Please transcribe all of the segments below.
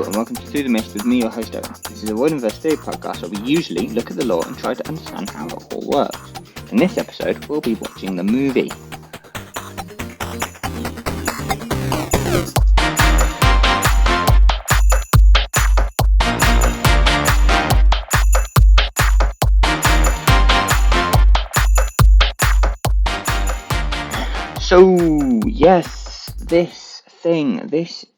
and welcome to Through the Mist with me, your host Owen. This is a Word University podcast where we usually look at the law and try to understand how it all works. In this episode, we'll be watching the movie. So, yes, this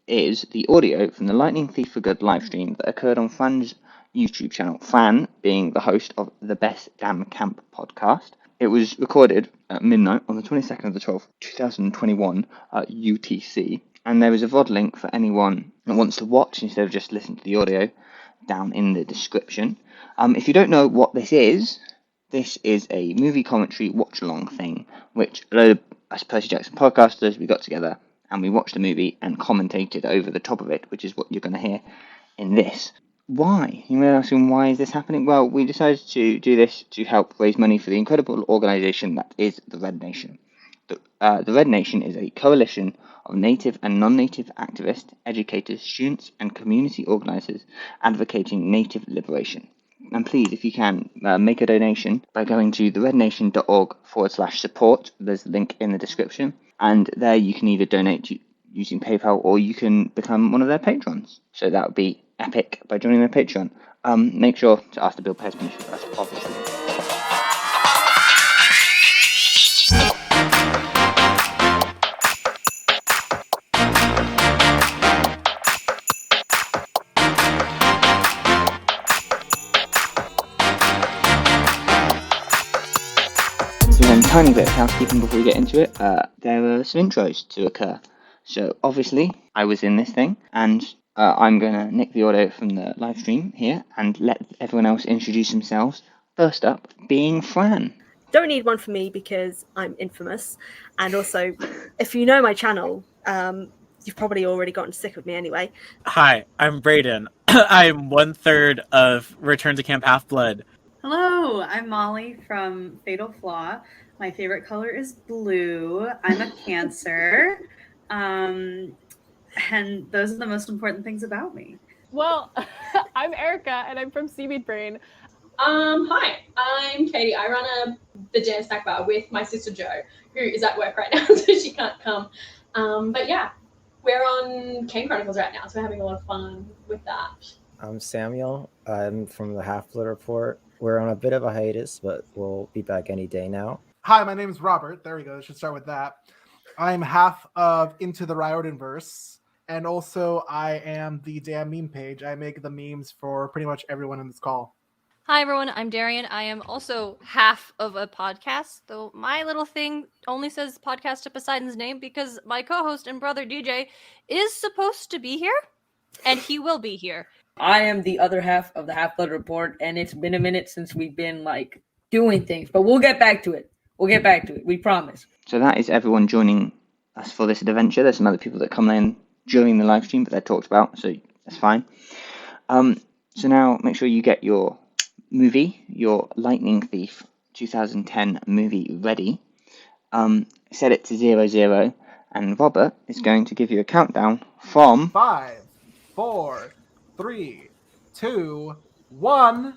is the audio from the Lightning Thief for Good livestream that occurred on Fan's YouTube channel. Fan being the host of the Best Damn Camp podcast. It was recorded at midnight on the 22nd of the 12th, 2021 at UTC. And there is a VOD link for anyone that wants to watch instead of just listen to the audio down in the description. If you don't know what this is a movie commentary watch-along thing, which a load of us Percy Jackson podcasters, we got together and we watched the movie and commentated over the top of it, which is what you're going to hear in this. Why? You may be asking, why is this happening? Well, we decided to do this to help raise money for the incredible organisation that is the Red Nation. The Red Nation is a coalition of native and non-native activists, educators, students and community organisers advocating native liberation. And please, if you can, make a donation by going to therednation.org/support. There's a link in the description. And there you can either donate using PayPal or you can become one of their patrons. So that would be epic by joining their Patreon. Make sure to ask the Bill Pairs permission first, obviously. Tiny bit of housekeeping before we get into it. There are some intros to occur. So obviously I was in this thing and I'm going to nick the audio from the live stream here and let everyone else introduce themselves. First up being Fran. Don't need one for me because I'm infamous, and also if you know my channel, you've probably already gotten sick of me anyway. Hi, I'm Brayden. I'm 1/3 of Return to Camp Half-Blood. Hello, I'm Molly from Fatal Flaw. My favorite color is blue. I'm a Cancer. And those are the most important things about me. Well, I'm Erica, and I'm from Seaweed Brain. Hi, I'm Katie. I run the jam snack bar with my sister Jo, who is at work right now, so she can't come. But yeah, we're on Cane Chronicles right now, so we're having a lot of fun with that. I'm Samuel. I'm from the Half-Blood Report. We're on a bit of a hiatus, but we'll be back any day now. Hi, my name is Robert. There we go. I should start with that. I'm half of Into the Riordanverse, and also I am the damn meme page. I make the memes for pretty much everyone in this call. Hi, everyone. I'm Darian. I am also half of a podcast, though my little thing only says podcast to Poseidon's name because my co-host and brother DJ is supposed to be here, and he will be here. I am the other half of the Half-Blood Report, and it's been a minute since we've been, doing things. But we'll get back to it. We promise. So that is everyone joining us for this adventure. There's some other people that come in during the live stream, but they're talked about, so that's fine. So now make sure you get your movie, your Lightning Thief 2010 movie ready. Set it to 00, and Robert is going to give you a countdown from 5, 4, 3, 2, 1.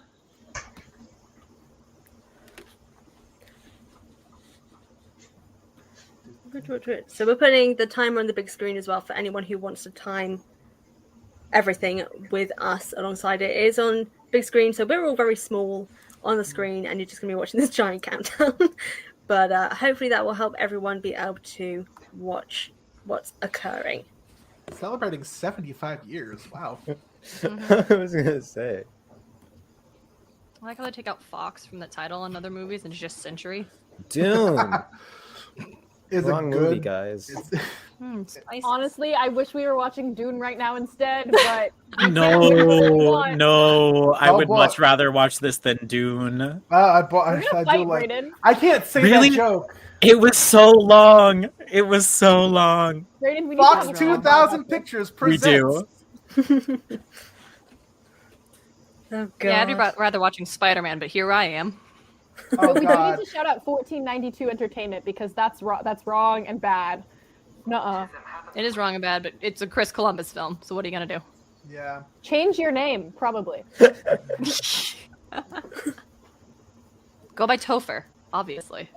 So we're putting the timer on the big screen as well for anyone who wants to time everything with us alongside it. It is on big screen, so we're all very small on the screen, and you're just going to be watching this giant countdown. But hopefully that will help everyone be able to watch what's occurring. Celebrating 75 years. Wow. I was going to say. I like how they take out Fox from the title on other movies and it's just Century. Dune. Is Wrong it good? movie, guys. Honestly, I wish we were watching Dune right now instead, but... No, I would what? much rather watch this than Dune. I fight, Brayden. I can't say Really? that joke. It was so long. Brayden, we need Fox to 2000 Pictures presents. We do. Oh, God. Yeah, I'd rather watching Spider-Man, but here I am. Oh, But we do God. need to shout out 1492 Entertainment because that's wrong and bad. Nuh-uh. It is wrong and bad, but it's a Chris Columbus film, so what are you gonna do? Yeah. Change your name, probably. Go by Topher, obviously.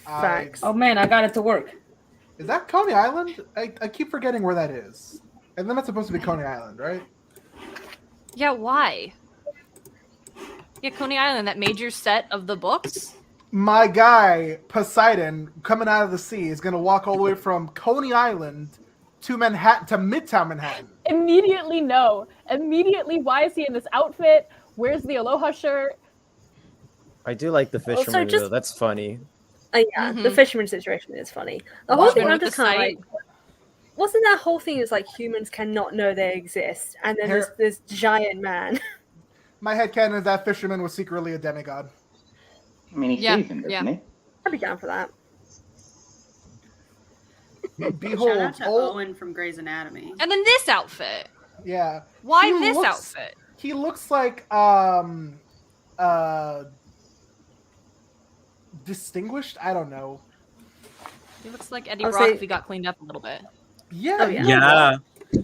Facts. Oh man, I got it to work. Is that Coney Island? I keep forgetting where that is. And then that's supposed to be Coney Island, right? Yeah, why? Yeah, Coney Island, that major set of the books. My guy, Poseidon, coming out of the sea, is going to walk all the way from Coney Island to Manhattan, to Midtown Manhattan. Immediately no. Immediately, why is he in this outfit? Where's the Aloha shirt? I do like the fisherman, though. That's funny. Yeah, the fisherman situation is funny. The whole thing, I'm just kind of like, wasn't that whole thing is like humans cannot know they exist, and then there's this giant man. My headcanon is that fisherman was secretly a demigod. I mean, he's seasoned, isn't he? I'd be down for that. Behold, Shout out to Owen from Grey's Anatomy. And then this outfit. Yeah. Why this outfit? He looks like distinguished. I don't know. He looks like Eddie Brock if he got cleaned up a little bit. Yeah. Oh, yeah. Yeah.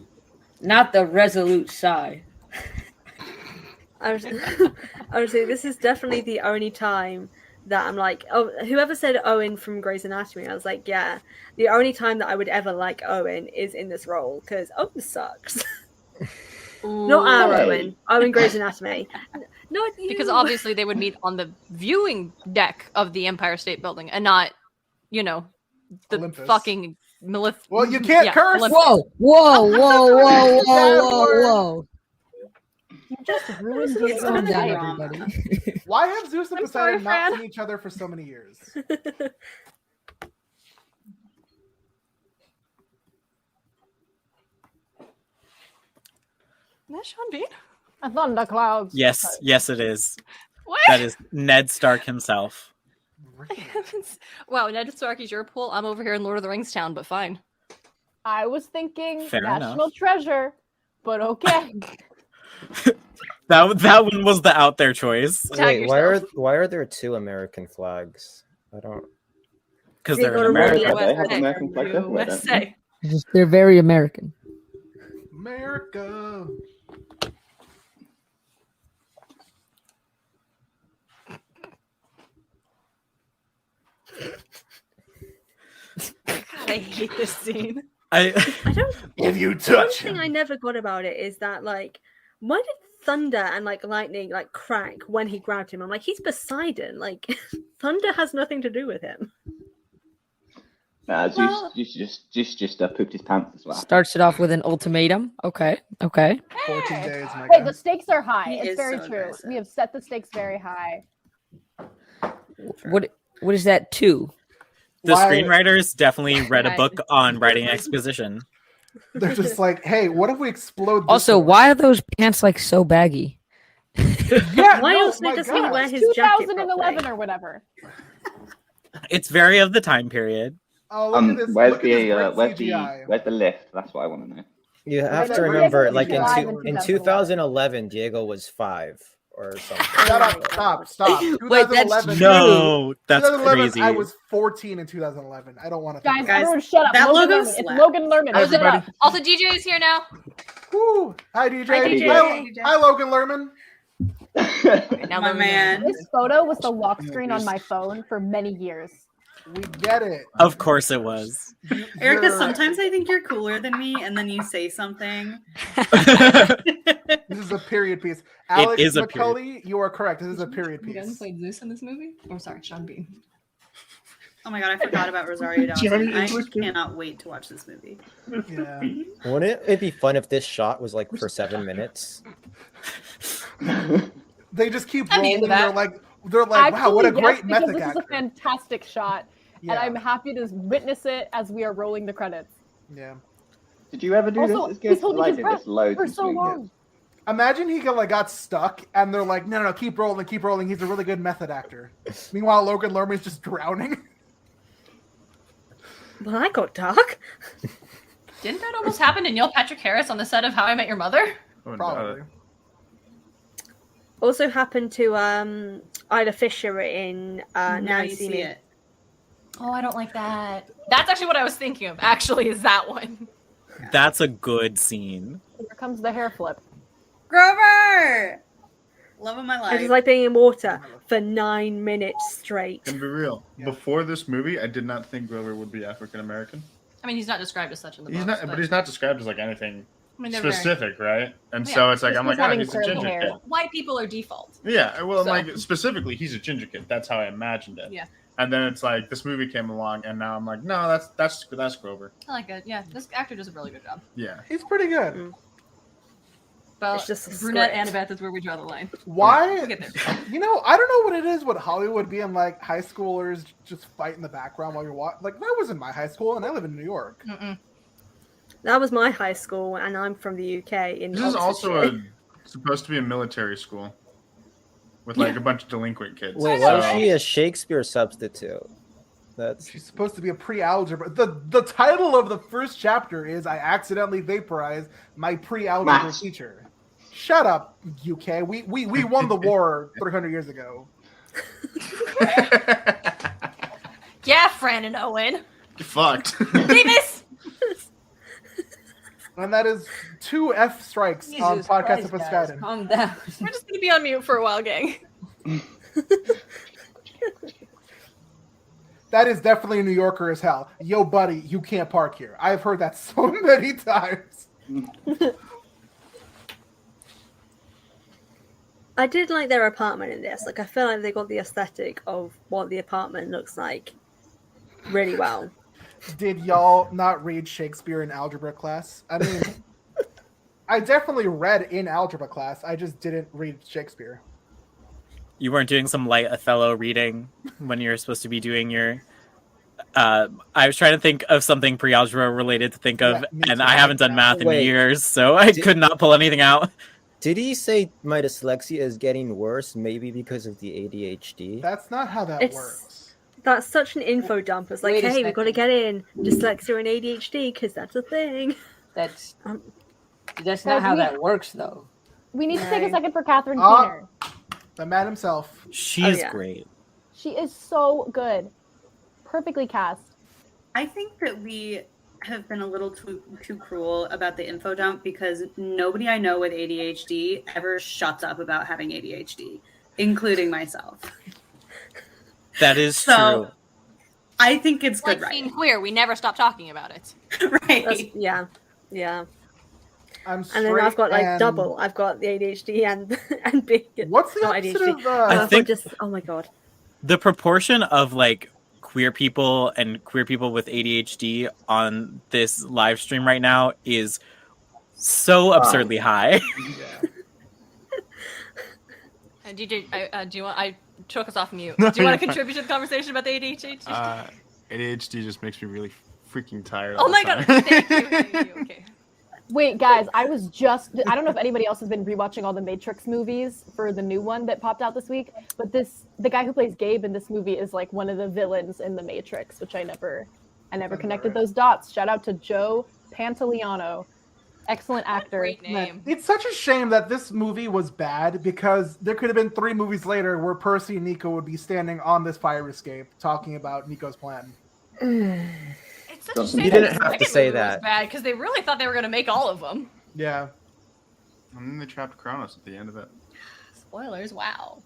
Not the resolute sigh. I was saying this is definitely the only time that I'm like, oh, whoever said Owen from Grey's Anatomy, I was like, yeah, the only time that I would ever like Owen is in this role because Owen sucks. Not our Owen. Owen Grey's Anatomy. Not you. Because obviously they would meet on the viewing deck of the Empire State Building and not, you know, the Olympus. fucking Well, you can't curse. Olympus. Whoa. You just ruined his own day. Why have Zeus and I'm Poseidon sorry, not Fran. seen each other for so many years? That Sean Bean? A thundercloud. Yes, it is. What? That is Ned Stark himself. Wow, Ned Stark is your pool. I'm over here in Lord of the Rings town, but fine. I was thinking Fair National enough. Treasure, but okay. That one was the out there choice. Wait, why are there two American flags? I don't. Because They they're go in to America. Romania. They have American flags everywhere, don't they? USA. They're very American. America. I hate this scene. I don't. If you One touch thing him. I never got about it is that like, why did thunder and like lightning like crack when he grabbed him? I'm like, he's Poseidon. Like, thunder has nothing to do with him. Zeus just pooped his pants as well. Starts it off with an ultimatum. Okay. 14 days, my Hey, guy. the stakes are high. He It's is very so true. aggressive. We have set the stakes very high. What is that too? The Why- screenwriters definitely read a Right. book on writing exposition. They're just like, hey, what if we explode this Also, one? why are those pants like so baggy? Yeah, Why no, also my does he God. wear his jacket 2011 properly? or whatever. It's very of the time period. Oh, look at this. Where's Look at this great where's CGI. the lift? That's what I want to know. You have no, to no, remember, Diego like was live in 2011, Diego was 5 or something. Shut up! Stop! Wait, that's 2011. No, that's 2011, crazy. I was 14 in 2011. I don't want to. Guys, Guys, everyone shut up. that Logan logo Lerman. It's slaps. Logan Lerman. Also, Shut up. also, DJ is here now. Woo. Hi, DJ. Hi, DJ. Hi, Logan Lerman. Okay, now My Logan- man. This photo was the lock screen on my phone for many years. We get it. Of course it was. Erica, You're- sometimes I think you're cooler than me, and then you say something. This is a period piece. Alex is a McCulley, you are correct. This is a period You guys piece. played Zeus in this movie? Oh, sorry, Sean Bean. Oh my god, I forgot about Rosario Dawson. Johnny I English. cannot wait to watch this movie. Yeah. Wouldn't it be fun if this shot was like for 7 minutes? They just keep I'm rolling. into that. They're like, wow, what a Actually, great yes, because method this is a actor. fantastic shot, Yeah. and I'm happy to witness it as we are rolling the credits. Yeah. Did you ever do Also, this? he's holding I his did breath this loads for in so Swing long. Hits. Imagine he got stuck, and they're like, no, keep rolling, keep rolling. He's a really good method actor. Meanwhile, Logan Lerman is just drowning. Well, that got dark. Didn't that almost happen to Neil Patrick Harris on the set of How I Met Your Mother? Probably. Also happened to Ida Fisher in Now You See Me. Oh, I don't like that. That's actually what I was thinking of. Actually, is that one? That's a good scene. Here comes the hair flip. Grover! Love of my I life. just like being in water for 9 minutes straight. Can be real. Yeah. Before this movie, I did not think Grover would be African American. I mean, he's not described as such in the He's books, not, but he's not described as like anything I mean, they're very- specific, right? And Yeah. so it's like Just I'm like, having he's a curly ginger hair. kid. White people are default. Yeah, well, So- like specifically, he's a ginger kid. That's how I imagined it. Yeah. And then it's like this movie came along, and now I'm like, no, that's Grover. I like it. Yeah, this actor does a really good job. Yeah. He's pretty good. But It's just a brunette script. Annabeth is where we draw the line. Why? We'll get there. You know, I don't know what it is with Hollywood being like high schoolers just fight in the background while you're watching. Like that wasn't my high school, and I live in New York. Mm-mm. That was my high school, and I'm from the UK. In This is also Oxfordshire. supposed to be a military school with like a bunch of delinquent kids. Wait, why is she a Shakespeare substitute? That's She's supposed to be a pre-algebra. The title of the first chapter is "I accidentally vaporized my pre-algebra Maths. teacher." Shut up, UK. We won the war 300 years ago. Yeah, Fran and Owen. Get fucked. Davis! And that is 2 F strikes on Jesus podcast Christ, episode guys, Skyden. calm down. We're just going to be on mute for a while, gang. That is definitely New Yorker as hell. Yo, buddy, you can't park here. I've heard that so many times. I did like their apartment in this. Like, I feel like they got the aesthetic of what the apartment looks like really well. Did y'all not read Shakespeare in algebra class? I mean, I definitely read in algebra class. I just didn't read Shakespeare. You weren't doing some light Othello reading when you're supposed to be doing your. I was trying to think of something pre-algebra related to think of, Yeah, me and too. I haven't done math in Wait. years, so I could not pull anything out. Did he say my dyslexia is getting worse? Maybe because of the ADHD. That's not how that It's- works. That's such an info dump. It's like, Wait a hey, we've got to second. get in dyslexia and ADHD because that's a thing. That's Um, that's not Guys, how we- that works, though. We need to take a second for Catherine Ah. Keener. The man himself. She's yeah. great. She is so good. Perfectly cast. I think that we have been a little too cruel about the info dump because nobody I know with ADHD ever shuts up about having ADHD, including myself. That is So, true. I think it's Like good being writing. queer, we never stop talking about it. Right. yeah. I'm And then I've got like and- double. I've got the ADHD and big. What's the not opposite ADHD. of? I I've got think- just oh my god. The proportion of like queer people and queer people with ADHD on this live stream right now is so absurdly high. Yeah. DJ, do you want? I took us off mute. No, Do you want to you're fine. contribute to the conversation about the ADHD? ADHD just makes me really freaking tired. Oh all my the god! time. Thank you. Okay. Wait, guys, I don't know if anybody else has been rewatching all the Matrix movies for the new one that popped out this week, but the guy who plays Gabe in this movie is like one of the villains in the Matrix, which I never connected those dots. Shout out to Joe Pantoliano. Excellent actor. Great name. It's such a shame that this movie was bad because there could have been 3 movies later where Percy and Nico would be standing on this fire escape talking about Nico's plan. It's such a Doesn't- shame You didn't that the have to second say movie was that. bad because they really thought they were going to make all of them. Yeah. And then they trapped Kronos at the end of it. Spoilers! Wow.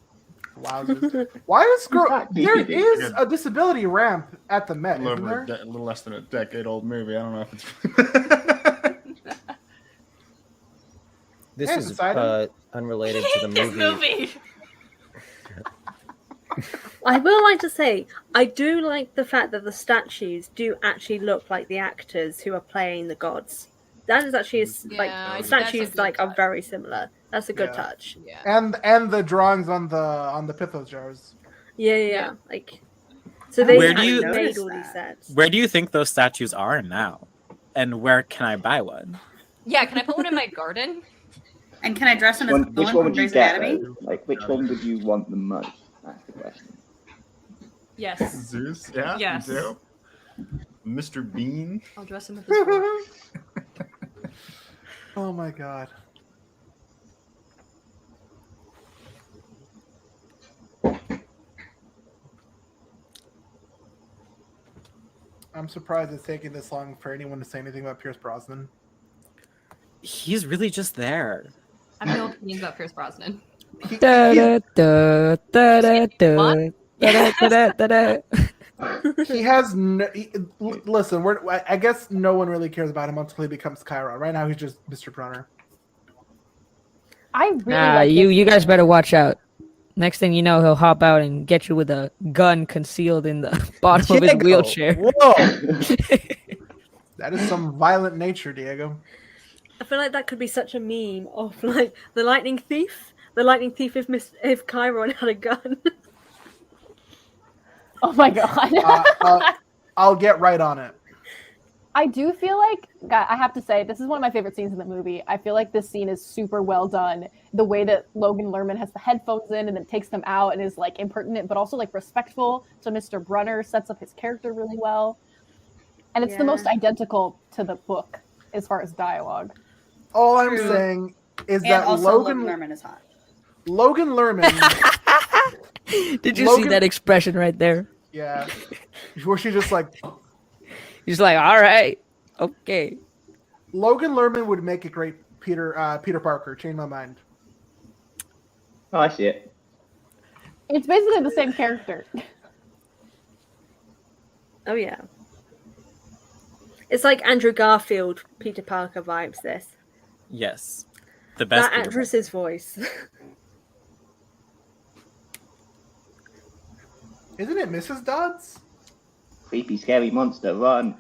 Wowzers. Why is there Good. is a disability ramp at the A Met, little, isn't over there? a little less than a decade old movie. I don't know if it's. This Hey, is Poseidon. unrelated I to the hate this movie. movie. I will like to say I do like the fact that the statues do actually look like the actors who are playing the gods. That is actually Yeah, like that's a statues good like are touch. very similar. That's a good Yeah. touch. Yeah. And the drawings on the Pithos jars. Yeah. Like so they Where do actually you- made notice all these that? sets. Where do you think those statues are now? And where can I buy one? Yeah. Can I put one in my garden? And can I dress him as a Which villain one from would you Grey's get? Anatomy? Though? Like, which one would you want the most? That's the question. Yes. Zeus, yeah, Yes. me too. Mr. Bean. I'll dress him with this one. Oh my god. I'm surprised it's taking this long for anyone to say anything about Pierce Brosnan. He's really just there. I have no opinions about Pierce Brosnan. He has listen. I guess no one really cares about him until he becomes Chiron. Right now, he's just Mr. Brunner. I really you guys better watch out. Next thing you know, he'll hop out and get you with a gun concealed in the bottom of his wheelchair. Whoa! That is some violent nature, Diego. I feel like that could be such a meme of like the lightning thief. The lightning thief if Chiron had a gun. Oh my god. I'll get right on it. I do feel like, I have to say, this is one of my favorite scenes in the movie. I feel like this scene is super well done. The way that Logan Lerman has the headphones in and then takes them out and is like impertinent, but also like respectful to Mr. Brunner, sets up his character really well. And it's the most identical to the book as far as dialogue. All I'm saying is And that also Logan Lerman is hot. Logan Lerman. Did you see that expression right there? Yeah. Where she just like. He's like, all right, okay. Logan Lerman would make a great Peter Parker. Change my mind. Oh, I see it. It's basically the same character. Oh yeah. It's like Andrew Garfield, Peter Parker vibes. This. Yes, the best. That actress's voice. Isn't it Mrs. Dodds? Creepy, scary monster, run.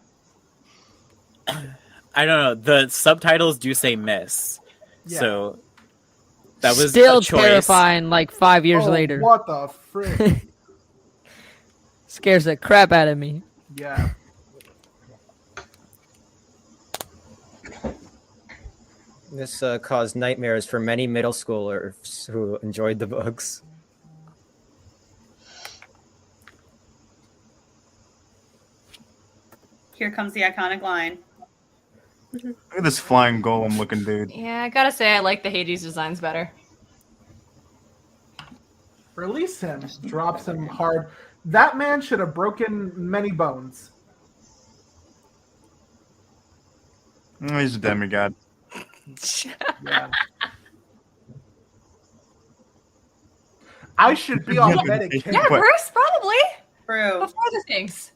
I don't know. The subtitles do say Miss, so that was still a choice. terrifying. Like 5 years later, What the frick? scares the crap out of me. Yeah. This caused nightmares for many middle schoolers who enjoyed the books. Here comes the iconic line. Look at this flying golem looking dude. Yeah, I gotta say I like the Hades designs better. Release him. Drops him hard. That man should have broken many bones. Oh, he's a demigod. Yeah. I should be on Medicaid. Yeah, Bruce, probably. True. Before the things.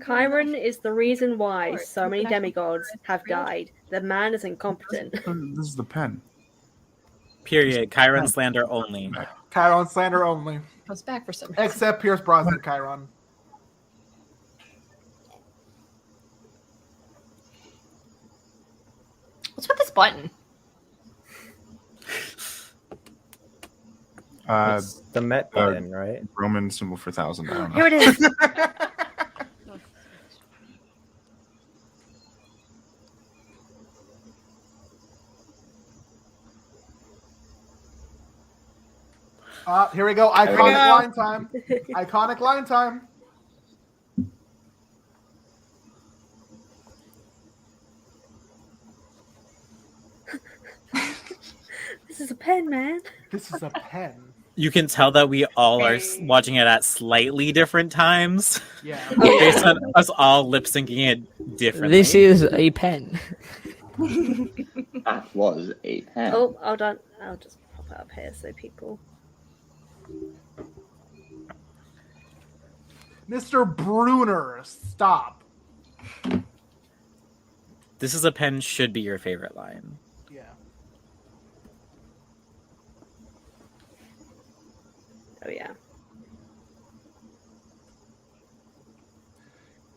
Chiron is the reason why so many demigods have died. The man is incompetent. This is the pen. Period. Chiron slander only. Chiron slander only. Comes back for some reason. Except Pierce Brosnan Chiron. What's with this button? It's the Met button, right? Roman symbol for 1,000. I don't know. Here it is. Here we go. Iconic line time. Iconic line time. This is a pen, man. This is a pen. You can tell that we all are watching it at slightly different times. Yeah. Based on us all lip syncing it differently. This is a pen. That was a pen. Oh, hold on. I'll just pop it up here so people. Mr. Brunner, stop. This is a pen should be your favorite line. Yeah. Oh yeah.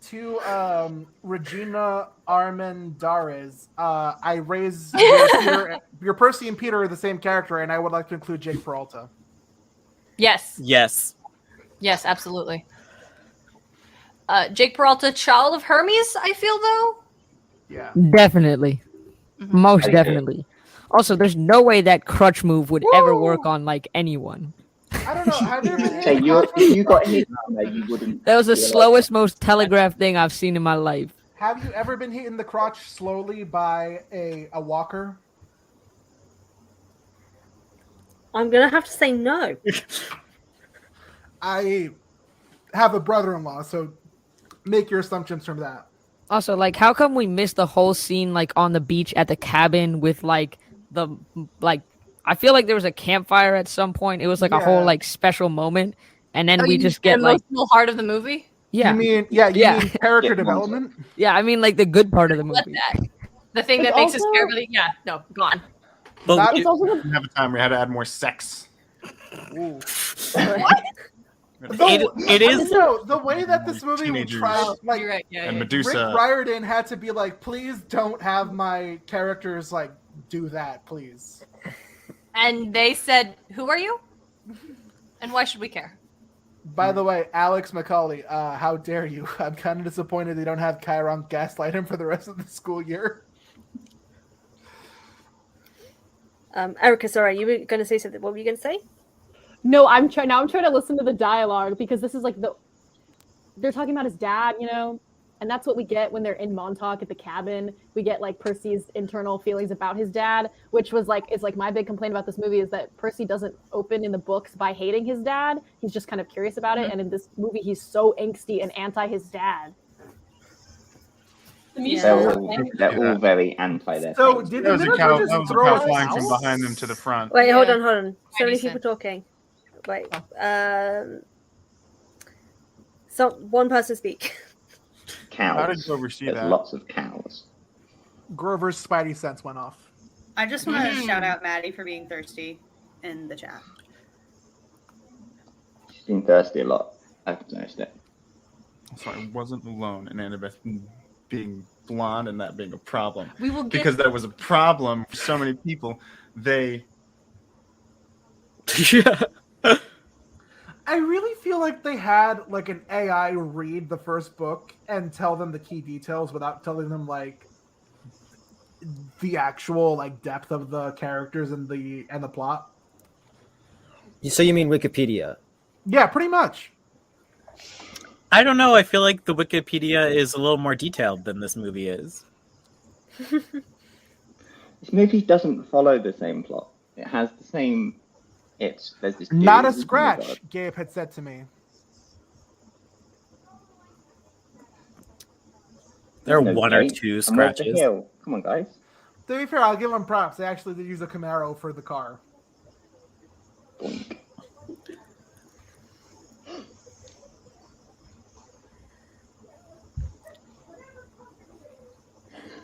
To Regina Armendariz, I raise your Percy and Peter are the same character, and I would like to include Jake Peralta. Yes. Yes. Yes, absolutely. Jake Peralta, child of Hermes, I feel, though. Yeah. Definitely. Most definitely. Also, there's no way that crutch move would ever work on, like, anyone. I don't know. Have you ever hit Hey, the you crotch? got hit on there, you wouldn't. That was the slowest, most telegraphed thing I've seen in my life. Have you ever been hit in the crotch slowly by a walker? I'm gonna have to say no. I have a brother-in-law, so make your assumptions from that. Also, like, how come we missed the whole scene, like, on the beach at the cabin with, like, I feel like there was a campfire at some point. It was, like, a whole, Yeah. like, special moment. And then Oh, we you mean just get, the like, emotional heart of the movie. yeah. You mean character Yeah, development? Yeah, I mean, like, the good part of the Let movie. that. The thing It's that makes us also- care about it. Yeah, no, gone. But That- It's also We didn't have a time. We had to add more sex. Ooh. it is No, the way that this movie Teenagers. tried, like You're right. Yeah, And yeah. Medusa. Rick Riordan had to be like, please don't have my characters like do that, please. And they said, "Who are you? And why should we care?" By the way, Alex Macaulay, how dare you? I'm kind of disappointed they don't have Chiron gaslight him for the rest of the school year. Erica, sorry, you were going to say something. What were you going to say? No, I'm trying to listen to the dialogue because this is like they're talking about his dad, you know, and that's what we get when they're in Montauk at the cabin. We get like Percy's internal feelings about his dad, which was like it's like my big complaint about this movie is that Percy doesn't open in the books by hating his dad. He's just kind of curious about it, and in this movie, he's so angsty and anti his dad. The musical. They're all very anti their So things. did That the was a Minotaur cow. just That was a throw cow us flying from out? behind them to the front. Wait, hold Yeah. on. So many Decent. people talking. Wait. So one person speak. How did Cows. Grover see There's that? lots of cows. Grover's spidey sense went off. I just want to shout out Maddie for being thirsty in the chat. She's been thirsty a lot. I've noticed it. So I wasn't alone in Annabeth being blonde and that being a problem. We will get. Because that was a problem for so many people. They yeah. I really feel like they had like an AI read the first book and tell them the key details without telling them like the actual like depth of the characters and the plot. So you mean Wikipedia? Yeah, pretty much. I don't know. I feel like the Wikipedia is a little more detailed than this movie is. This movie doesn't follow the same plot. It has the same. There's this. Not dude a who's scratch, God. Gabe had said to me. There are No one or gate. two I'm off the scratches. hill. Come on, guys. To be fair, I'll give them props. They actually did use a Camaro for the car. Boink.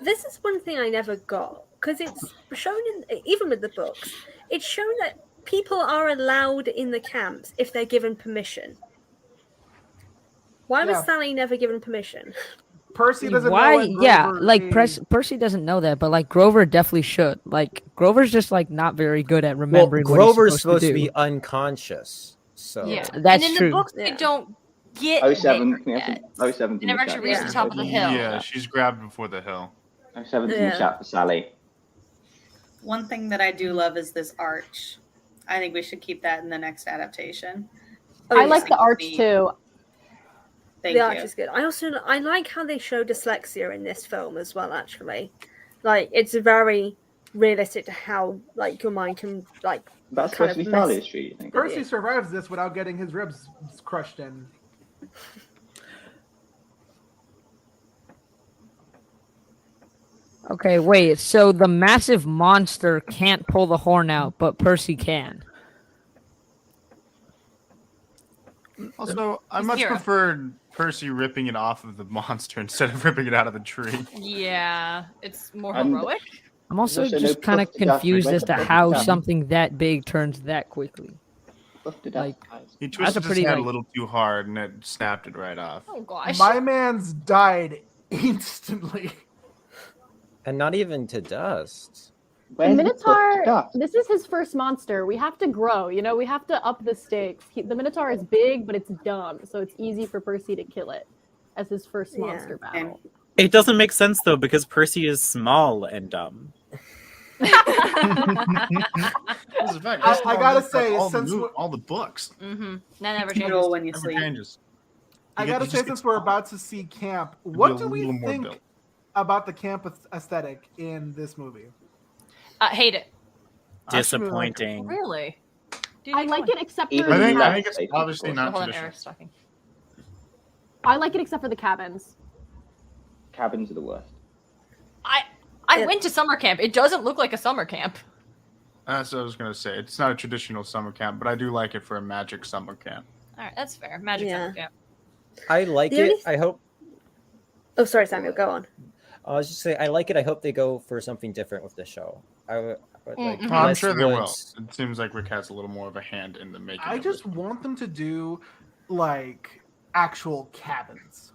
This is one thing I never got because it's shown even with the books, it's shown that people are allowed in the camps if they're given permission. Why was Yeah. Sally never given permission? Percy doesn't Why? know. and Yeah, Grover like is- Percy doesn't know that, but like Grover definitely should. Like Grover's just like not very good at Well, remembering. Grover's what supposed he's to do. be unconscious. So Yeah, That's and in true. the books, they Yeah. don't get 07. there Can we have yet. some 07 They never actually reach the top of the hill. Yeah, she's grabbed before the hill. 07's in the Yeah. chat for Sally. One thing that I do love is this arch. I think we should keep that in the next adaptation. I yeah. like the arch too. Thank The you. arch is good. I like how they show dyslexia in this film as well. Actually, like it's very realistic to how like your mind can like. That's kind supposed to be of mess- Thalia Street, you think? Percy survives this without getting his ribs crushed in. Okay, wait. So the massive monster can't pull the horn out, but Percy can. Also, I He's much the hero. preferred Percy ripping it off of the monster instead of ripping it out of the tree. Yeah, it's more I'm- heroic. I'm also Also, no just kind of puff to death, confused where's as the to puff how to death? something that big turns that quickly. Buffed it up, Like- guys. He That's a twisted his pretty, head like- a little too hard and it snapped it right off. Oh gosh. My man's died instantly. and not even to dust. The Where's Minotaur, the dust? this is his first monster. We have to grow, you know, we have to up the stakes. The Minotaur is big, but it's dumb, so it's easy for Percy to kill it as his first Yeah. monster battle. It doesn't make sense though because Percy is small and dumb. This is a fact. I gotta say, all since we're- all the books. Mm-hmm. That never You changes. know when you Never sleep. changes. I You get- gotta you say, just since get we're small. about to see camp, You'll what be a do we little more think built. about the camp aesthetic in this movie? Hate it. Disappointing. Really? I like it except for Even I the think landscape it's obviously is not Hold on, traditional. Eric's talking. I like it except for the cabins. Cabins are the worst. I went to summer camp. It doesn't look like a summer camp. That's what I was gonna say. It's not a traditional summer camp, but I do like it for a magic summer camp. All right, that's fair. Magic summer camp. I like The it. only- I hope. Oh, sorry, Samuel. Go on. I was just saying, I like it. I hope they go for something different with the show. I would like. Mhm. I'm less sure they will. woods. It seems like Rick has a little more of a hand in the making. I of just it. want them to do like actual cabins.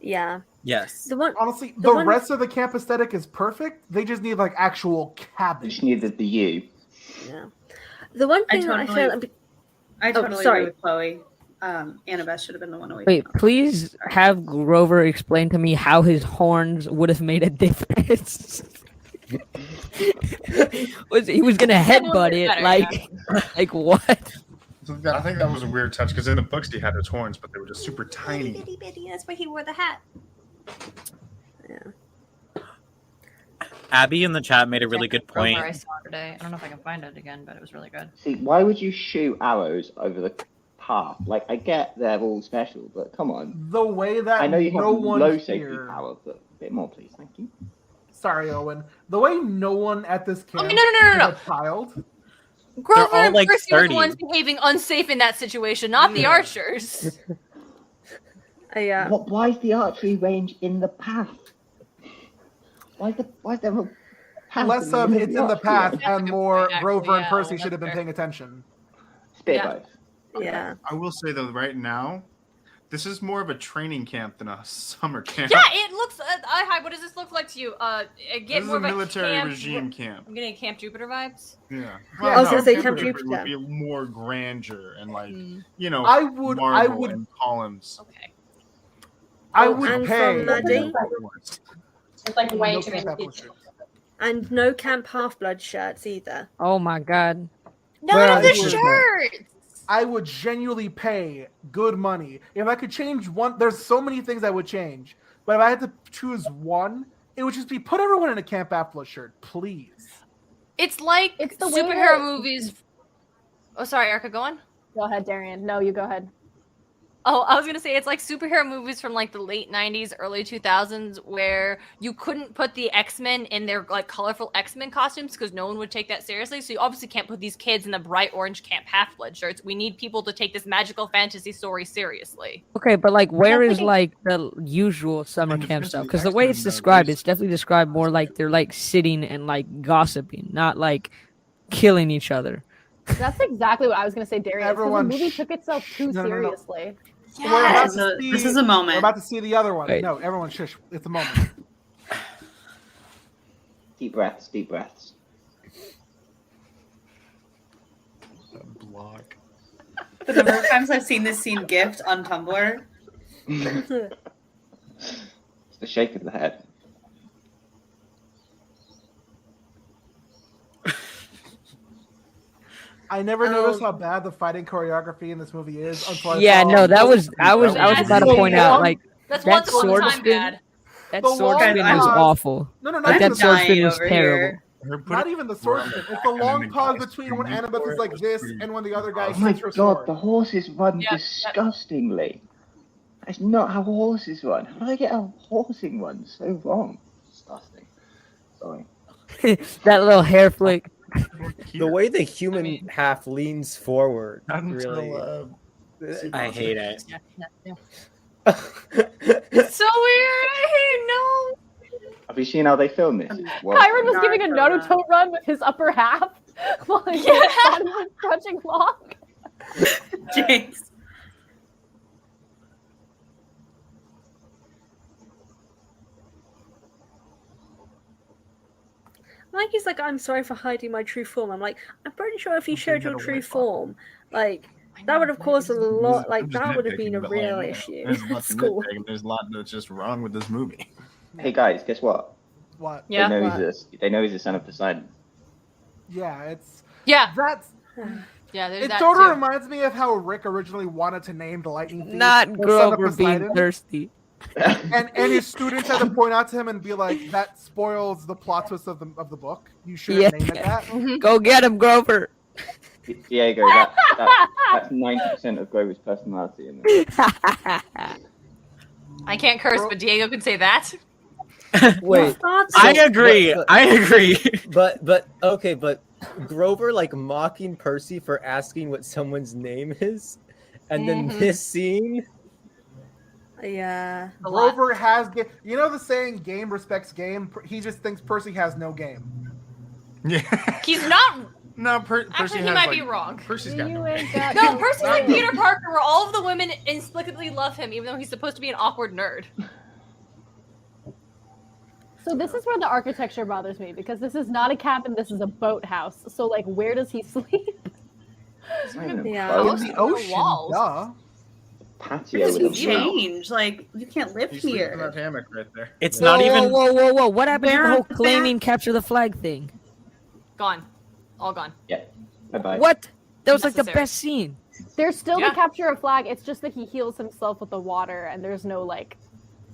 Yeah. Yes. The one. Honestly, The the one- rest of the camp aesthetic is perfect. They just need like actual I cabins. just needed the U. Yeah. The one I thing that I totally- feel. I Oh, totally sorry. agree with Chloe. Annabeth should have been the one to leave. Wait, please have Grover explain to me how his horns would have made a difference. He was gonna headbutt it, better, like what? So I think that was a weird touch because in the books he had his horns, but they were just super tiny. Bitty bitty. That's why he wore the hat. Abby in the chat made a really good point. I saw today. I don't know if I can find it again, but it was really good. See, why would you shoot arrows over the path? Like, I get they're all special, but come on. The way that I know you have no one low safety here. power, but a bit more, please. Thank you. Sorry, Owen. The way no one at this camp Okay, no. is a child. Grover all, and like, Percy were the 30. ones behaving unsafe in that situation, not the Yeah. archers. Yeah. Why is the archery range in the path? Why is there a path? Less in the of middle it's in the archery path range? That's a and good more point, actually, Grover and yeah, Percy well, should have been that's paying attention. Spit Yeah. both. Yeah. I will say though, right now, this is more of a training camp than a summer camp. Yeah, it looks. Hi, what does this look like to you? Get This is more a of a military camp, regime camp. I'm getting Camp Jupiter vibes. Yeah. I was gonna say Camp Camp Jupiter Jupiter. would be more grandeur and like Mm, I would marble and columns. okay. I Oh, would and pay. from Maddie? It's like way No too camp many apple kids. shirts. And no Camp Half-Blood shirts either. Oh my god. None Where of are the the shirts. I would genuinely pay good money if I could change one. There's so many things I would change, but if I had to choose one, it would just be put everyone in a Camp Apple shirt, please. It's like It's the way superhero that- movies. Oh, sorry, Erica, go on. Go ahead, Darian. No, you go ahead. Oh, I was gonna say it's like superhero movies from like the late '90s, early 2000s, where you couldn't put the X-Men in their like colorful X-Men costumes because no one would take that seriously. So you obviously can't put these kids in the bright orange Camp Half-Blood shirts. We need people to take this magical fantasy story seriously. Okay, but like, where That's is like like the usual summer And camp depends stuff? on the Because the way X-Men, it's though, described, there's- it's definitely described more like they're like sitting and like gossiping, not like killing each other. That's exactly what I was going to say, Darian. Because the Everyone movie sh- took itself too No, no, no. seriously. We're about Yes. to see, This is a moment. We're about to see the other one. Wait. No, everyone shush. It's a moment. Deep breaths, deep breaths. That block. The number of times I've seen this scene gift on Tumblr. It's the shake of the head. I never noticed how bad the fighting choreography in this movie is until I Yeah, saw no, that was I was That's about to the point out long- like That's That once upon a sword time spin- bad. that The sword long spin was pause. awful. No, not Like even that the sword dying spin was over terrible. here. Not even the sword spin. It's the long pause between when Annabeth is like this and when the other guy Oh my hits her god, sword. the horses run Yeah, yeah. disgustingly. That's not how horses run. How did I get a horsing run so wrong? Disgusting. Sorry. That little hair flick. The way the human half leans forward, Not until, really. I hate it. It's so weird. I hate Have you seen how they film this? Well, Kyron was No, giving a I saw Naruto run with his upper half while his Yeah. bottom was crunching lock. Jinx. Mikey's like, I'm sorry for hiding my true form. I'm like, I'm pretty sure if you showed your true form, like, that would have caused a lot, like, that would have been a real issue There's at lots of school. nitpicking. There's a lot that's just wrong with this movie. Hey guys, guess what? What? Yeah. They know What? they know he's the son of Poseidon. Yeah, it's Yeah, that's. yeah. There's It that sort of too. reminds me of how Rick originally wanted to name the Lightning Thief Not the son of Grover being Poseidon. thirsty. and his students had to point out to him and be like, "That spoils the plot twist of the book. You should have Yeah. named it that." Go get him, Grover. Diego, that's 90% of Grover's personality in this. I I can't curse, but Diego can say that. Wait, I agree. I agree. But okay, but Grover like mocking Percy for asking what someone's name is, and then this scene. Yeah. Grover has game. You know the saying, "Game respects game." He just thinks Percy has no game. Yeah. He's not. No, Percy Actually, he has, might like, be wrong. Percy's got You no. ain't got No, no Percy's like game. Peter Parker, where all of the women inexplicably love him, even though he's supposed to be an awkward nerd. So this is where the architecture bothers me, because this is not a cabin, this is a boathouse. So like, where does he sleep? Yeah. In the ocean, walls. duh. Patio Because with you a view. change. Like, you can't live He's sleeping in here. that hammock right there. It's Whoa, not even. Whoa! What happened to the whole They're- claiming capture the flag thing? Gone. All gone. Yeah. Bye-bye. What? That was like the Necessary. best scene. There's still Yeah. the capture of flag, it's just that he heals himself with the water and there's no like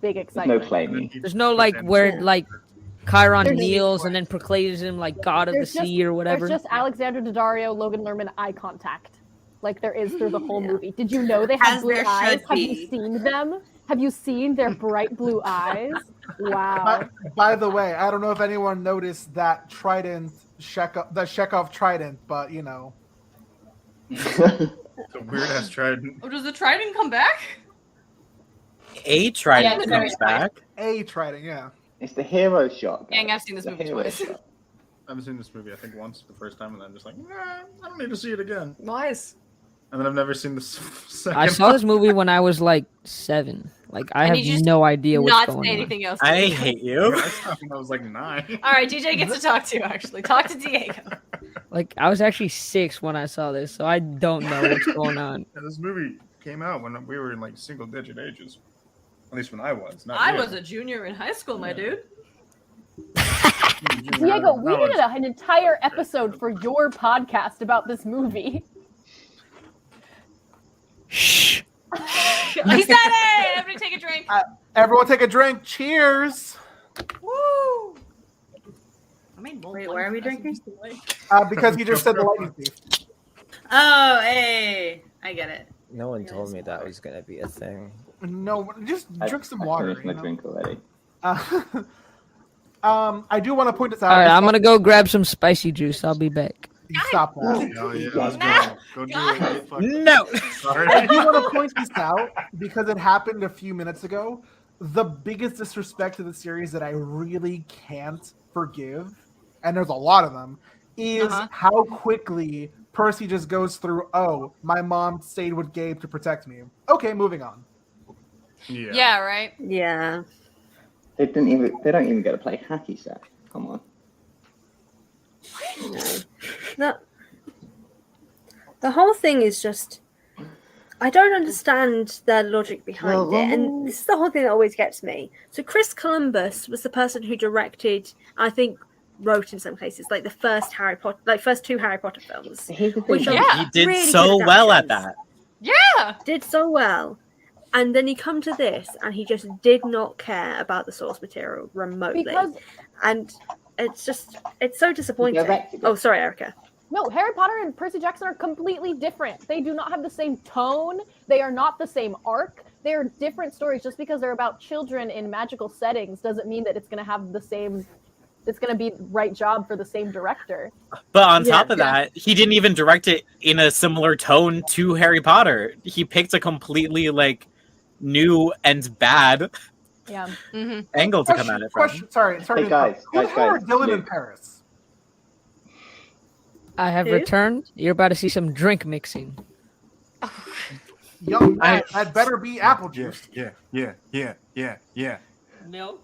big There's excitement. no claiming. There's no like where like Chiron There's- kneels and then proclaims him like god of the There's just- sea or whatever. There's just Alexander Daddario, Logan Lerman eye contact. Like there is through the whole movie. Did you know they have As blue there eyes? should Have you be. seen them? Have you seen their bright blue eyes? Wow. By the way, I don't know if anyone noticed that trident, the Chekhov trident, but you know. It's a weird ass trident. Oh, does the trident come back? A trident Yeah, comes back. A trident, yeah. It's the hero shot. Dang, guys. I've seen this The movie hero twice. shot. I haven't seen this movie, I think, once the first time, and then I'm just like, nah, I don't need to see it again. Wise. And then I've never seen this second. I saw this movie when I was like 7. Like I And have you just no idea what's Not going say on. anything else. I hate you. I stopped when I was like 9. All right, DJ gets to talk to you. Actually, talk to Diego. Like I was actually 6 when I saw this, so I don't know what's going on. And this movie came out when we were in like single digit ages. At least when I was. Not I you. was a junior in high school, my dude. Diego, we did an entire episode for your podcast about this movie. Shh. He said it. Everybody take a drink. Everyone take a drink. Cheers. Woo! I made Wait, why are we drinking? Because you just said the lightning thief. Oh, hey. I get it. No one told me that was gonna be a thing. No, just drink some water. I finished my drink already. I do want to point this out. All right, I'm gonna go grab some spicy juice. I'll be back. Stop that. Oh, yeah, let's go. Go do it. Get fucked. No. Sorry. I do want to point this out because it happened a few minutes ago. The biggest disrespect to the series that I really can't forgive, and there's a lot of them, is how quickly Percy just goes through, oh, my mom stayed with Gabe to protect me. Okay, moving on. Yeah. Yeah, right. Yeah. They don't even get to play hacky sack. Come on. No. The whole thing is just, I don't understand their logic behind it, and this is the whole thing that always gets me. So Chris Columbus was the person who directed, I think, wrote in some cases, like the first first 2 Harry Potter films. Which Yeah. He did really so good well at adaptations. that. Yeah. Did so well. And then he come to this, and he just did not care about the source material remotely. Because And it's so disappointing. directed it. Oh, sorry, Erica. no, Harry Potter and Percy Jackson are completely different. They do not have the same tone. They are not the same arc. They are different stories. Just because they're about children in magical settings doesn't mean that it's going to have the same. It's going to be the right job for the same director. But on Yeah. top of that, he didn't even direct it in a similar tone to Harry Potter. He picked a completely like new and bad Yeah. Mm-hmm. angle to come at it from. Sorry. Hey, guys, Who's guys, Dylan in Luke. Paris? I have Who? returned. You're about to see some drink mixing. Young man, that better be apple Yeah, juice. yeah. Milk.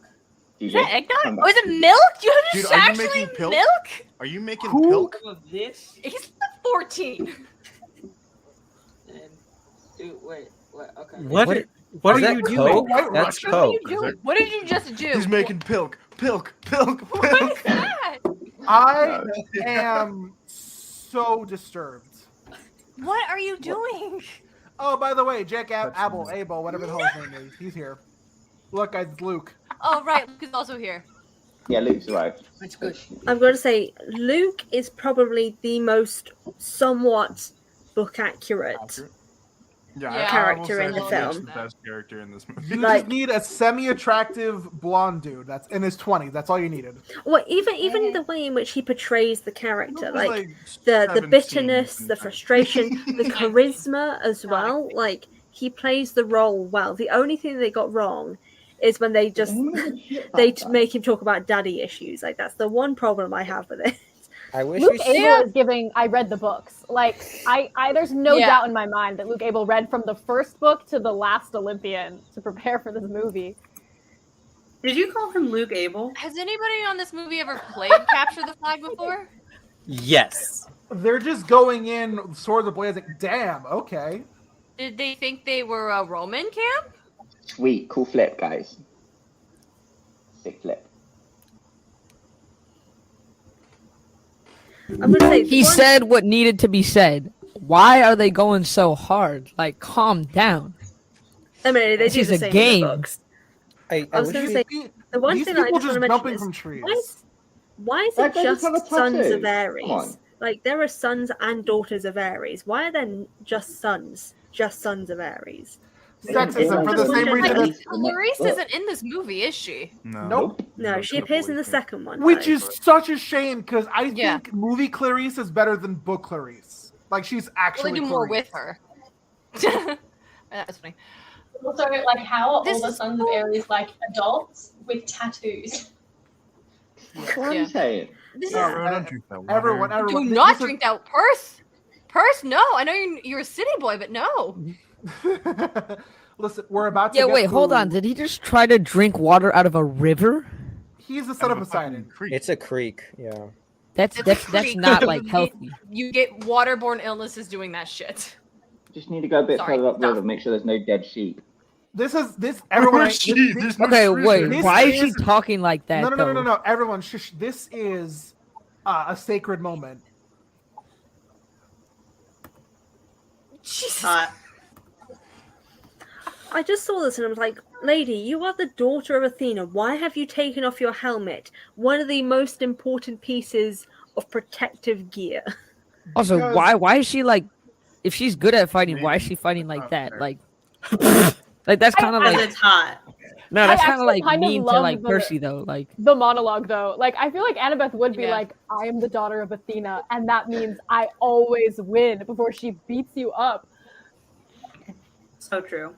Is that eggnog? Come Oh, is it milk? You have Dude, just are you actually making pilk? milk? Are you making Who? pilk? Of this. He's 14. Wait. Okay. What What- are Is that you Coke? doing? White That's Russian? What are you Coke. doing? What did you just do? He's making pilk. What is that? I am so disturbed. What are you doing? Oh, by the way, Jack That's Abel, me. Abel, whatever the hell his name is, he's here. Look, guys, it's Luke. Oh, right. Luke is also here. Yeah, Luke's arrived. That's good. I'm going to say Luke is probably the most somewhat book accurate Yeah, character I in will the say film. she's the best character in this movie. You Like- just need a semi-attractive blonde dude that's in his 20s. That's all you needed. Well, even the way in which he portrays the character, He was, like the 17 bitterness, and the 19. frustration, the charisma as well. Like he plays the role well. The only thing they got wrong is when they just make him talk about daddy issues. Like that's the one problem I have with it. I wish Luke we Abel is giving. I read the books. Like I there's no Yeah. doubt in my mind that Luke Abel read from the first book to the last Olympian to prepare for this movie. Did you call him Luke Abel? Has anybody on this movie ever played Capture the Flag before? Yes. They're just going in swords of blazing. Damn. Okay. Did they think they were a Roman camp? Sweet, cool flip, guys. Sick flip. I'm gonna say He said what needed to be said. Why are they going so hard? Like, calm down. I mean, they This do is the a same in game. the books. I I was wish gonna we- say the one These thing I people just want to just mention jumping is from trees. why is Like, it they just just have a sons tattoo. of Ares? Come on. Like there are sons and daughters of Ares. Why are there just sons of Ares? Sexism for the same reason Like, as Clarice isn't in this movie, is she? No. Nope. No, she appears in the second one. Which though. is such a shame because I Yeah. think movie Clarice is better than book Clarice. Like she's Well, actually they do more Clarice. with her. That's funny. Also, like, how are This all the is sons of Ares like adults with tattoos? That's what Yeah. I'm saying. This Yeah. is, Don't drink that water. Everyone, do this not is- drink that. Perth, no. I know you're a city boy, but no. Listen, we're about to. Yeah, get wait, hold on. to- Did he just try to drink water out of a river? He's the son Out of a fucking Poseidon. creek. It's a creek. Yeah. That's It's that's a that's creek. not like healthy. You get waterborne illnesses doing that shit. Just need to go a bit Sorry, further up stop. river, make sure there's no dead sheep. This everyone. Jeez, there's no Okay, trees wait. there. Why is she is- talking like that? No. Everyone, shush. This is a sacred moment. Jesus. I just saw this and I was like, lady, you are the daughter of Athena. Why have you taken off your helmet? One of the most important pieces of protective gear. Also, Because- why is she like? If she's good at fighting, why is she fighting like that? Like, like that's kind of Because like it's hot. no, that's kind of actually like kind of mean to love like the- Percy though. Like, The monologue, though, like I feel like Annabeth would be Yeah. like, "I am the daughter of Athena, and that means I always win." Before she beats you up. So true.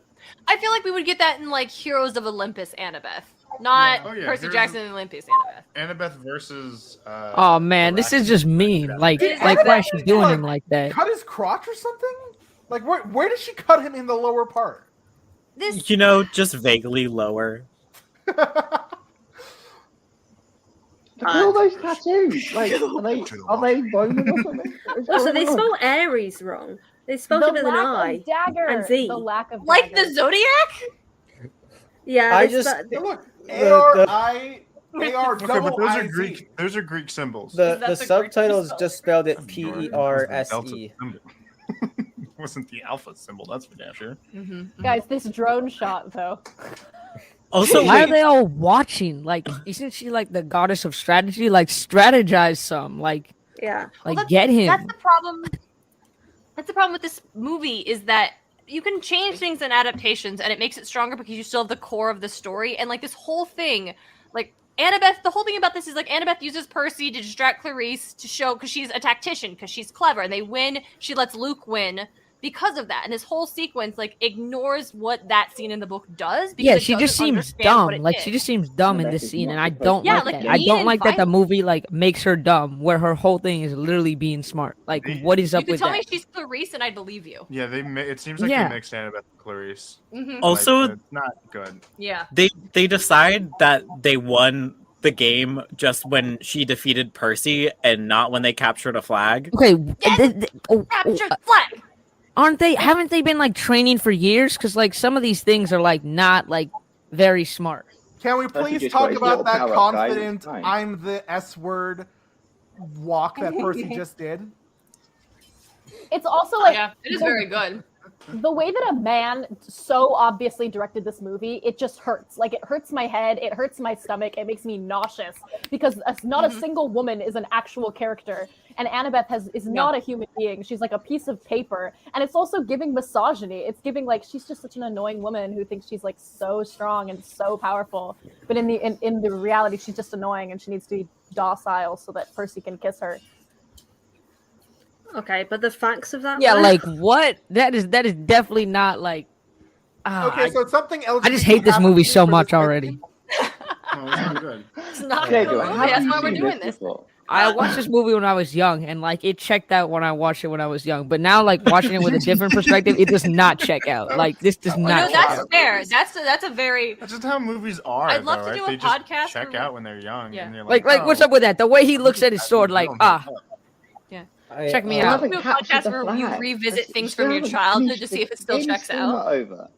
I feel like we would get that in like Heroes of Olympus, Annabeth, not Oh, yeah, Percy Heroes Jackson and the Olympians, Annabeth. Annabeth versus. oh man, this is just mean. Like, Did why is Annabeth, she doing him like that? Cut his crotch or something? Like where did she cut him in the lower part? This You know, just vaguely lower. Look at all those tattoos. Like, are they Roman or something? What's Also, going they on? spell Ares wrong. They spelled it with an I. of dagger, and Z. the lack of like dagger. the Zodiac. Yeah, I they just- spell- Hey, look, The- ARI AR Okay, double but those are IZ. Greek. Those are Greek symbols. The That's a Greek subtitles spell. just spelled it It was the PERSE. delta symbol. It wasn't the alpha symbol. That's for damn sure. Guys, this drone shot though. Also, Why are wait, they all watching? Like, isn't she like the goddess of strategy? Like, strategize some. Like, yeah. get him. That's the problem. That's the problem with this movie is that you can change things in adaptations and it makes it stronger because you still have the core of the story. And like this whole thing, like Annabeth, the whole thing about this is like Annabeth uses Percy to distract Clarice to show because she's a tactician, because she's clever, and they win. She lets Luke win because of that. And this whole sequence like ignores what that scene in the book does. Because Yeah, it she just doesn't seems understand dumb. what it Like, did. she just seems dumb in That this is scene, not and I supposed don't to Yeah, like like, that. I mean don't and like that the violent. movie like makes her dumb, where her whole thing is literally being smart. Like, what is You up could with tell that? me she's Clarice and I'd believe you. Yeah, it seems like Yeah. they mixed Annabeth and Clarice. also Like, it's not good. Yeah. they decide that they won the game just when she defeated Percy and not when they captured a flag. Okay, Capture the flag. aren't they? Haven't they been like training for years? Because like some of these things are like not like very smart. Can we Percy please just talk got his about little that power up, guys. confident It's fine. I'm the S word walk that Percy just did? It's also like Yeah, it is very good. the way that a man so obviously directed this movie, it just hurts. Like, it hurts my head, it hurts my stomach, it makes me nauseous because not a single woman is an actual character, and Annabeth is not a human being. She's like a piece of paper, and it's also giving misogyny. It's giving like she's just such an annoying woman who thinks she's like so strong and so powerful, but in the reality, she's just annoying and she needs to be docile so that Percy can kiss her. Okay, but the facts of that. Yeah, like what? That is definitely not like. Okay, so it's something LGBT. I just hate this movie so much for this already. Oh, it's not good. It's not Diego, good. have That's you why we're seen doing this this. before? I watched this movie when I was young, and like it checked out when I watched it when I was young. But now, like watching it with a different perspective, it does not check out. Like this does No, not. check that's out. fair. That's a very. That's just how movies are. I'd love though, to do right? a They just podcast check where- out when they're young. Yeah. And you're Like oh, what's up with that? The way he looks at his sword, like check me I'd out. love to do a podcast where you revisit things from your childhood to see if it still checks Still out. not over.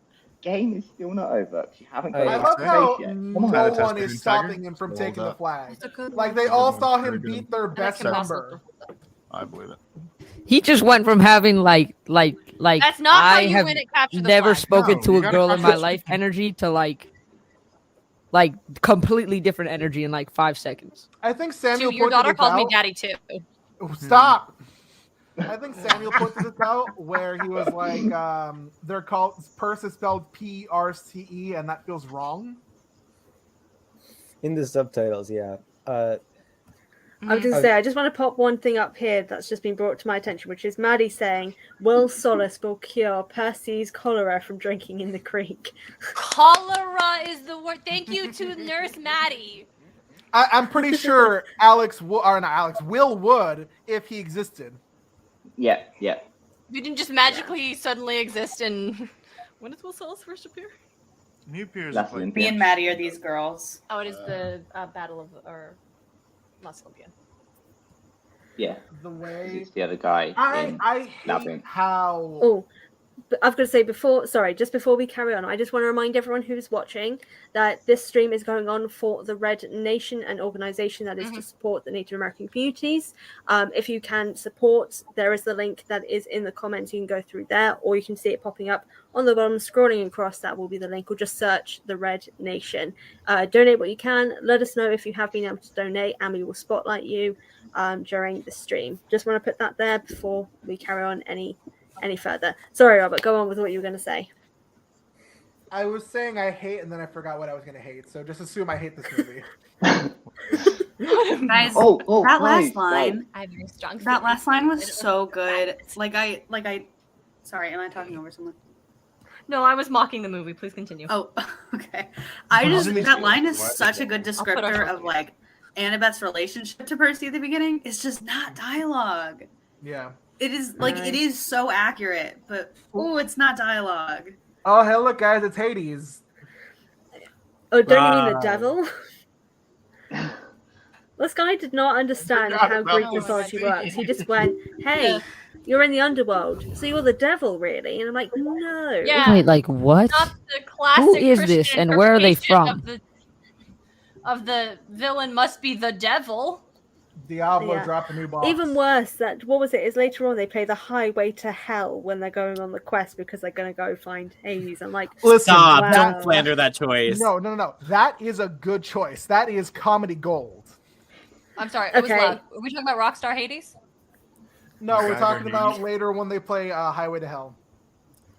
Game is still not over. You haven't got I your love how information no yet. Come on. one is stopping him from taking the flag. Like they all saw him beat their best member. I believe it. He just went from having like That's not how I you have win at Capture the never Flag. spoken No, to you a gotta girl in my capture- life energy to like completely different energy in like 5 seconds. I think Samuel. Your pointed daughter this calls me out. daddy too. Oh, stop. I think Samuel pointed this out where he was like, they're called Perce is spelled P-R-C-E, and that feels wrong. In the subtitles, yeah. I was going to say, I just want to pop one thing up here that's just been brought to my attention, which is Maddie saying, Will Solace will cure Percy's cholera from drinking in the creek. Cholera is the word. Thank you to Nurse Maddie. I'm pretty sure Will would if he existed. Yeah. You didn't just magically suddenly exist in. When does Will Solace first appear? He appears Last like Olympian. Me and Maddie are these girls. Oh, it is the Battle of not Olympian. Yeah. The way It's the other guy. in I hate Labyrinth. how. Oh, but I've got to say just before we carry on, I just want to remind everyone who's watching that this stream is going on for the Red Nation, an organization that is to support the Native American communities. If you can support, there is the link that is in the comments. You can go through there, or you can see it popping up on the bottom, scrolling across. That will be the link, or just search the Red Nation. Donate what you can. Let us know if you have been able to donate, and we will spotlight you during the stream. Just want to put that there before we carry on any further. Sorry, Robert, go on with what you were going to say. I was saying I hate, and then I forgot what I was going to hate. So just assume I hate this movie. Guys, that last line. I have very strong. That last line was so good. Sorry, am I talking over someone? No, I was mocking the movie. Please continue. Oh, okay. That line is such a good descriptor of like Annabeth's relationship to Percy at the beginning. It's just not dialogue. Yeah. It is like it is so accurate, but it's not dialogue. Oh, hell, look, guys, it's Hades. Oh, don't you mean the devil? This guy did not understand how Greek mythology works. He just went, hey, you're in the underworld, so you're the devil, really? And I'm like, no. Yeah. Wait, like what? Not the classic Who is Christian this, and where are they interpretation from? Of the villain must be the devil. Diablo Yeah. dropped a new boss. Even worse, what was it? Is later on they play the highway to hell when they're going on the quest because they're going to go find Hades. I'm like, Listen, Stop! wow. Don't slander that choice. No. That is a good choice. That is comedy gold. I'm sorry, it was Okay. loud. Are we talking about Rockstar Hades? No, we're Okay, talking Hades. about later when they play Highway to Hell.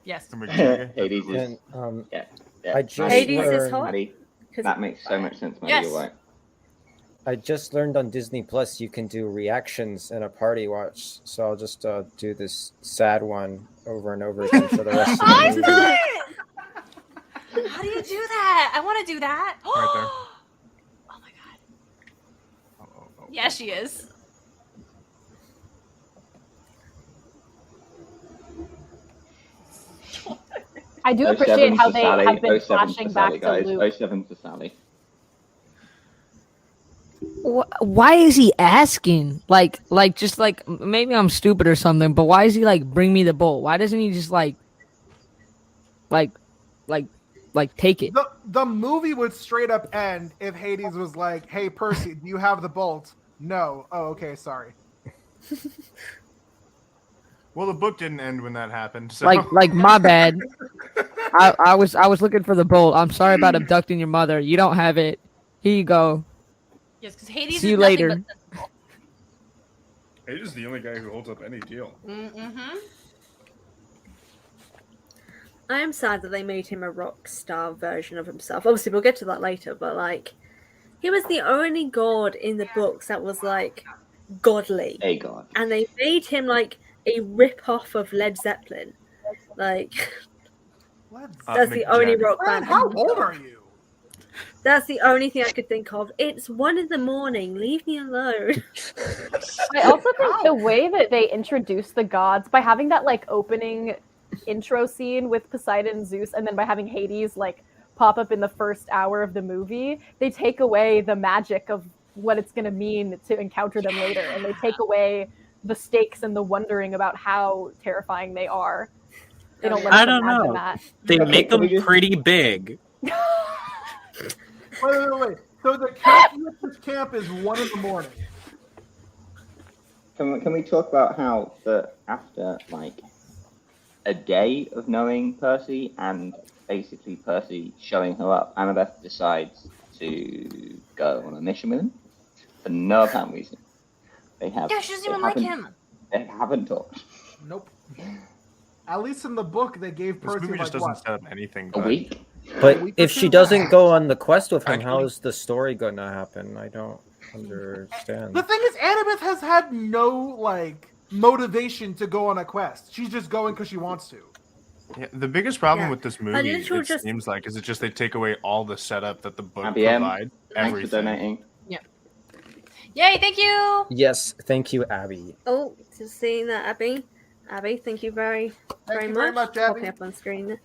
Yes. Hades is. And, Yeah. I just Hades is learned, hot? Maddie, 'Cause- that makes so much sense, Maddie. Yes. You're right. I just learned on Disney Plus you can do reactions in a party watch, so I'll just do this sad one over and over again for the rest of the I movie. did it! How do you do that? I want to do that. Right there. Oh my god. Yeah, she is. I do 07 appreciate how to they Sally, have been 07 to flashing Sally, back to guys. Luke. 07 to Sally. Why is he asking? Like just like maybe I'm stupid or something, but why is he like bring me the bowl? Why doesn't he just like take it? The movie would straight up end if Hades was like, "Hey Percy, do you have the bolt?" No. Oh, okay, sorry. Well, the book didn't end when that happened. So. Like my bad. I was looking for the bolt. I'm sorry about abducting your mother. You don't have it. Here you go. Yes, because Hades See is you nothing later. but sensible. Hades is the only guy who holds up any deal. Mm-hmm. I am sad that they made him a rock star version of himself. Obviously, we'll get to that later, but like, he was the only god in the books that was like godly, A god. and they made him like a rip-off of Led Zeppelin. Like, that's the only rock band. How old are you? That's the only thing I could think of. It's 1 a.m. Leave me alone. I also think the way that they introduce the gods by having that like opening intro scene with Poseidon and Zeus, and then by having Hades like pop up in the first hour of the movie, they take away the magic of what it's going to mean to encounter them later, and they take away the stakes and the wondering about how terrifying they are. They don't let us I don't imagine know. that. They make them pretty big. Wait. So the camp is 1 a.m. Can we talk about how after like a day of knowing Percy and basically Percy showing her up, Annabeth decides to go on a mission with him for no apparent reason. She doesn't even like him. They haven't talked. Nope. At least in the book, they gave This Percy movie just like doesn't what? set up anything. A week? But if she doesn't go on the quest with him, Actually- how is the story going to happen? I don't understand. The thing is, Annabeth has had no like motivation to go on a quest. She's just going because she wants to. Yeah, the biggest problem Yeah. with this But movie, literal it just- seems like, is it just they take away all the setup that the book IBM, provides. Thanks for Everything. donating. Yay, thank you! Yes, thank you, Abby. Oh, just seeing that, Abby. Abby, thank you very much. Abby. Popping up on screen.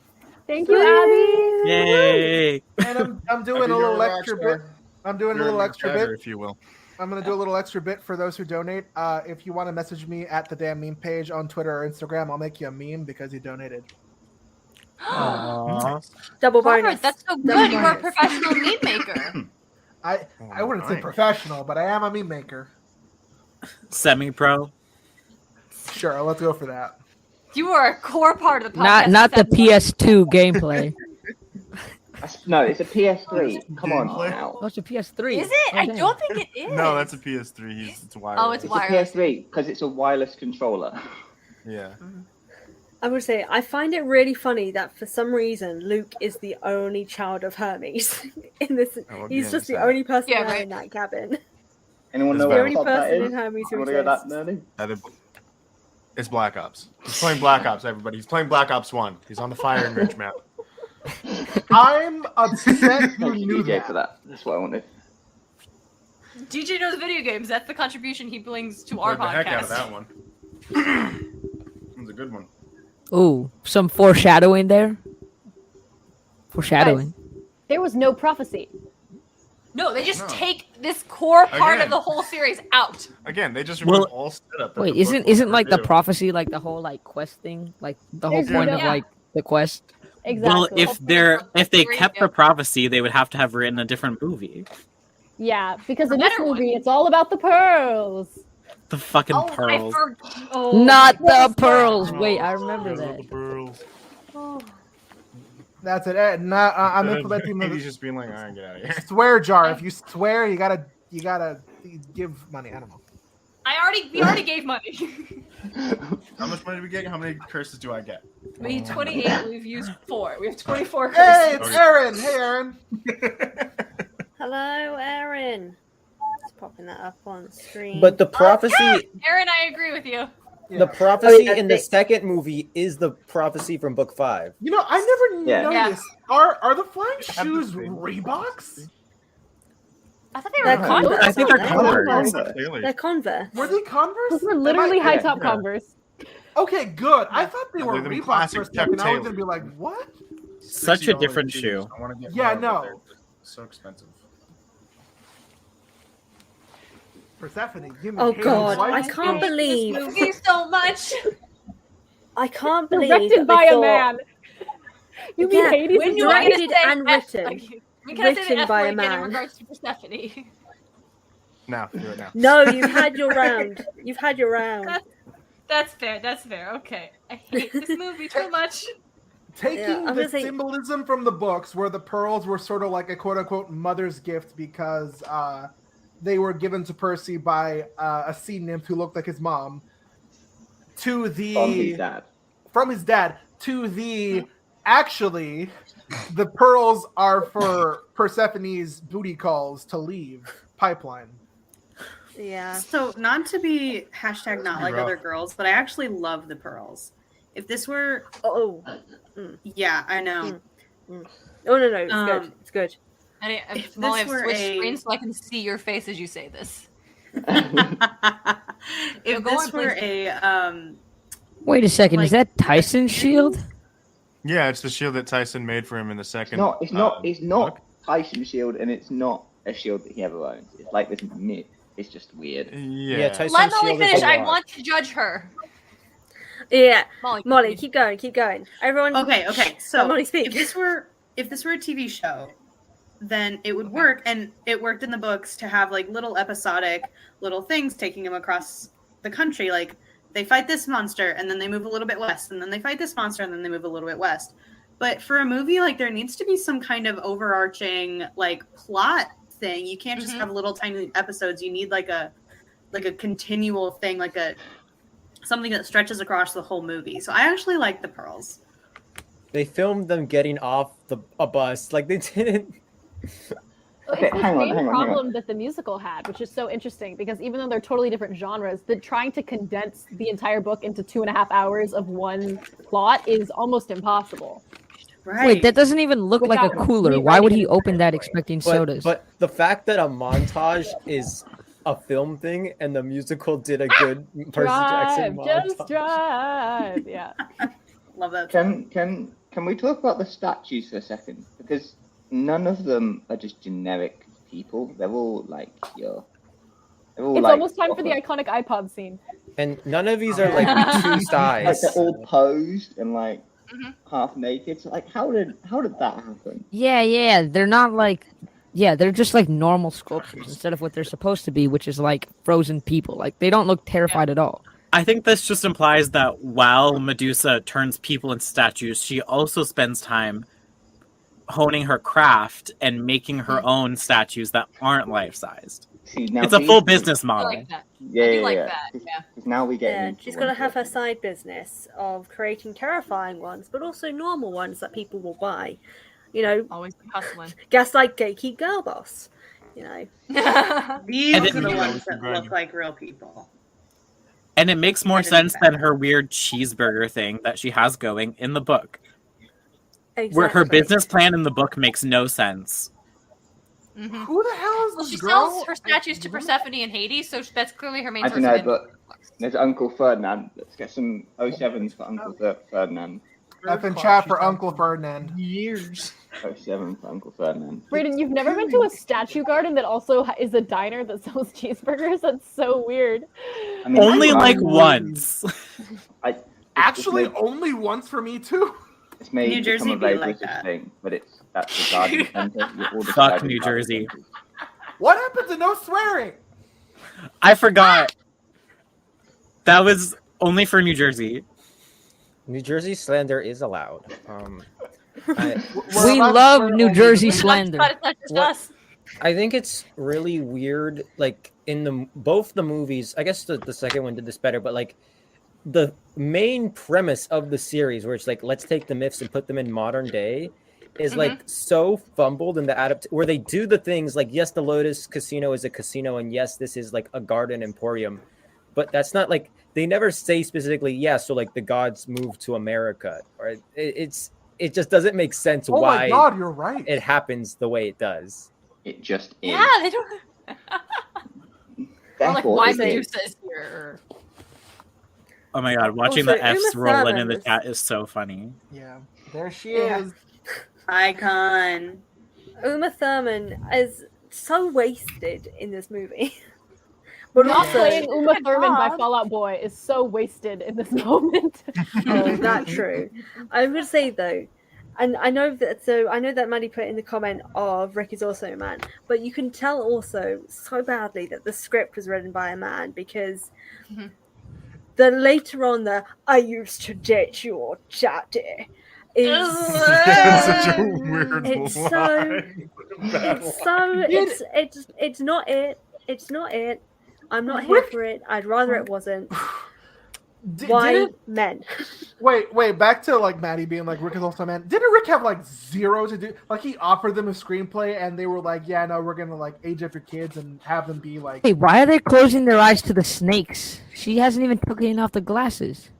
Thank you, Abby. Yay! And I'm doing a Abby, little you're a extra rock star. bit. I'm doing a You're little a extra dagger, bit. if you will. I'm gonna do a little extra bit for those who donate. If you want to message me at the damn meme page on Twitter or Instagram, I'll make you a meme because you donated. Aww. Double Robert, bonus. that's so Double good. You are a bonus. professional meme maker. I wouldn't say nice. professional, but I am a meme maker. Semi-pro. Sure, let's go for that. You are a core part of the podcast. Not the That's- PS2 gameplay. No, it's a PS3. Come on Gameplay? now. Oh, it's a PS3. Is it? I Okay. don't think it is. No, that's a PS3. It's wireless. Oh, it's It's wireless. a PS3 because it's a wireless controller. Yeah. I would say I find it really funny that for some reason Luke is the only child of Hermes in this. Oh, He's yeah, just the so- only person Yeah, there right. in that cabin. Anyone It's know the what only COD that person is? in Hermes who You want to go that exists. nerdy? It's Black Ops. He's playing Black Ops, everybody. He's playing Black Ops 1. He's on the Fire and Ridge map. I'm upset you Thank you, knew DJ, that. for that. That's what I wanted. DJ knows video games. That's the contribution he brings to our Played the podcast. heck out of that one. That was a good one. Ooh, some foreshadowing there. Foreshadowing. There was no prophecy. No, they just No. take this core part Again. of the whole series out. Again, they just remove Well, all setup. that Wait, the book isn't will like the do. prophecy like the whole like quest thing? Like the whole There's point no- of like the quest? Exactly. Well, if they kept the prophecy, they would have to have written a different movie. Yeah, because A in this better one. movie, it's all about the pearls. The fucking Oh, pearls. Not the yes, pearls. Wait, I remember Pearls, that. the pearls. That's it. I'm implementing He's the just being like, all right, get out of here. swear jar. If you swear, you gotta give money. I don't know. We already gave money. How much money do we get? How many curses do I get? We need 28. We've used 4. We have 24 Hey, curses. it's Aaron. Hey, Aaron. Hello, Aaron. Just popping that up on screen. But the prophecy, Aaron, I agree with you. the prophecy Oh, yeah, in the second movie is the prophecy from book 5. You know, I never Yeah. noticed. Are the flying have shoes the same- Reeboks? I thought they They're were Converse. I think they're aren't Converse. Clearly. They're Converse. Were they Converse? Those were literally Am I- high top yeah. Converse. Okay, good. I thought they Yeah, were they're them Reeboks classic for a second. I was Chuck gonna be like, what? Such a $60 different shoes. shoe. I want to get Yeah, more, but no. they're so expensive. Persephone, give me Oh Hades' God, wife. I can't believe. This movie so much. I can't believe Directed that by they a thought- man. You mean Yeah, Hades when is you right? directed and written. Can I say Written the F by a word again in man. regards to Persephone? Now, do it now. No, you've had your round. You've had your round. That's fair. That's fair. Okay. I hate this movie too much. Taking I'm the gonna say- symbolism from the books, where the pearls were sort of like a quote-unquote mother's gift because they were given to Percy by a sea nymph who looked like his mom, to the From his dad. to the actually the pearls are for Persephone's booty calls to leave pipeline. Yeah. So not to be hashtag not like rough. other girls, but I actually love the pearls. If this were, Oh. yeah, I know. Oh no, it's good. It's good. If Molly, this I've were switched a- screens so I can see your face as you say this. If go this on, were please. a Wait a second, is like- that Tyson's shield? Yeah, it's the shield that Tyson made for him in the second. It's not book. Tyson's shield, and it's not a shield that he ever owns. It's like this myth. It's just weird. Yeah, Tyson's Let Molly shield is finish. a I lot. want to judge her. Yeah. Molly, Molly, keep going. Everyone. okay. Let So Molly speak. if this were a TV show, then it would work, and it worked in the books to have like little episodic little things taking them across the country. Like they fight this monster, and then they move a little bit west, and then they fight this monster, and then they move a little bit west. But for a movie, like there needs to be some kind of overarching like plot thing. You can't just have little tiny episodes. You need like a continual thing, like something that stretches across the whole movie. So I actually like the pearls. They filmed them getting off a bus. Like they didn't. Okay, It's the hang on, same hang on. problem that the musical had, which is so interesting because even though they're totally different genres, trying to condense the entire book into 2.5 hours of one plot is almost impossible. Right. Wait, that doesn't even look like a Without cooler. Why would rewriting he an open that entire story. expecting sodas? But the fact that a montage is a film thing and the musical did a good Percy Jackson Just montage. drive. Yeah. Love that. Can we talk about the statues for a second? Because none of them are just generic people. They're all like your. It's almost time for the iconic iPod scene. And none of these are like two Like sides. they're all posed and like half naked. So like, how did that happen? Yeah, they're not like, they're just like normal sculptures instead of what they're supposed to be, which is like frozen people. Like they don't look terrified at all. I think this just implies that while Medusa turns people into statues, she also spends time honing her craft and making her own statues that aren't life-sized. See, now It's a full these- business I model. like that. Yeah, I do yeah, like yeah. that. Yeah. 'Cause now we get. Yeah, into she's got to one have her thing. side business of creating terrifying ones, but also normal ones that people will buy. You know, Always hustling. Gaslight Gatekeep Girl Boss. You know, These And are then- the Yeah, ones with that the look like real people. And it makes more I didn't sense expect than her weird cheeseburger thing that she has going in the book. exactly. Where her business plan in the book makes no sense. Mhm. Who the hell is Well, this she girl? sells her statues to Persephone and Hades, so that's clearly her main I source don't know, of but income. there's Uncle Ferdinand. Let's get some 07s for Uncle Ferdinand. F in chat for Uncle Ferdinand. Years. 07 for Uncle Ferdinand. Brayden, you've never been to a statue garden that also is a diner that sells cheeseburgers? That's so weird. I mean, Only I- like once. Actually, it's made, only once for me too. it's made New to Jersey become a be very like British that. thing, but that's the garden centre. You're all Fuck describing New garden Jersey. centres. What happened to no swearing? I forgot. That was only for New Jersey. New Jersey slander is allowed. We allowed to love swear New only Jersey in the- slander. But it's not just What- us. I think it's really weird, like in both the movies. I guess the second one did this better, but like the main premise of the series, where it's like let's take the myths and put them in modern day, is like so fumbled in the where they do the things like yes, the Lotus Casino is a casino, and yes, this is like a garden emporium, but that's not like they never say specifically so like the gods moved to America, or it just doesn't make sense Oh why my god, you're right. it happens the way it does. It just is. Yeah, they don't. Or like Therefore, why it is. Medusa is here. Oh my god, watching Also, the F's Uma roll in Thurman the was- chat is so funny. Yeah, there she Yeah. is. Icon. Uma Thurman is so wasted in this movie. But Not also, playing Uma Thurman by God. Fall Out Boy is so wasted in this moment. oh, that's true. I would say though, and I know that Maddie put in the comment of Rick is also a man, but you can tell also so badly that the script was written by a man because Then later on, I used to date your daddy. That's such a weird It's line. it's not it. It's not it. I'm not here for it. I'd rather it wasn't. Why men? Wait, back to like Maddie being like Rick is also a man. Didn't Rick have like zero to do? Like he offered them a screenplay and they were like, yeah, no, we're gonna like age up your kids and have them be like. Hey, why are they closing their eyes to the snakes? She hasn't even taken off the glasses.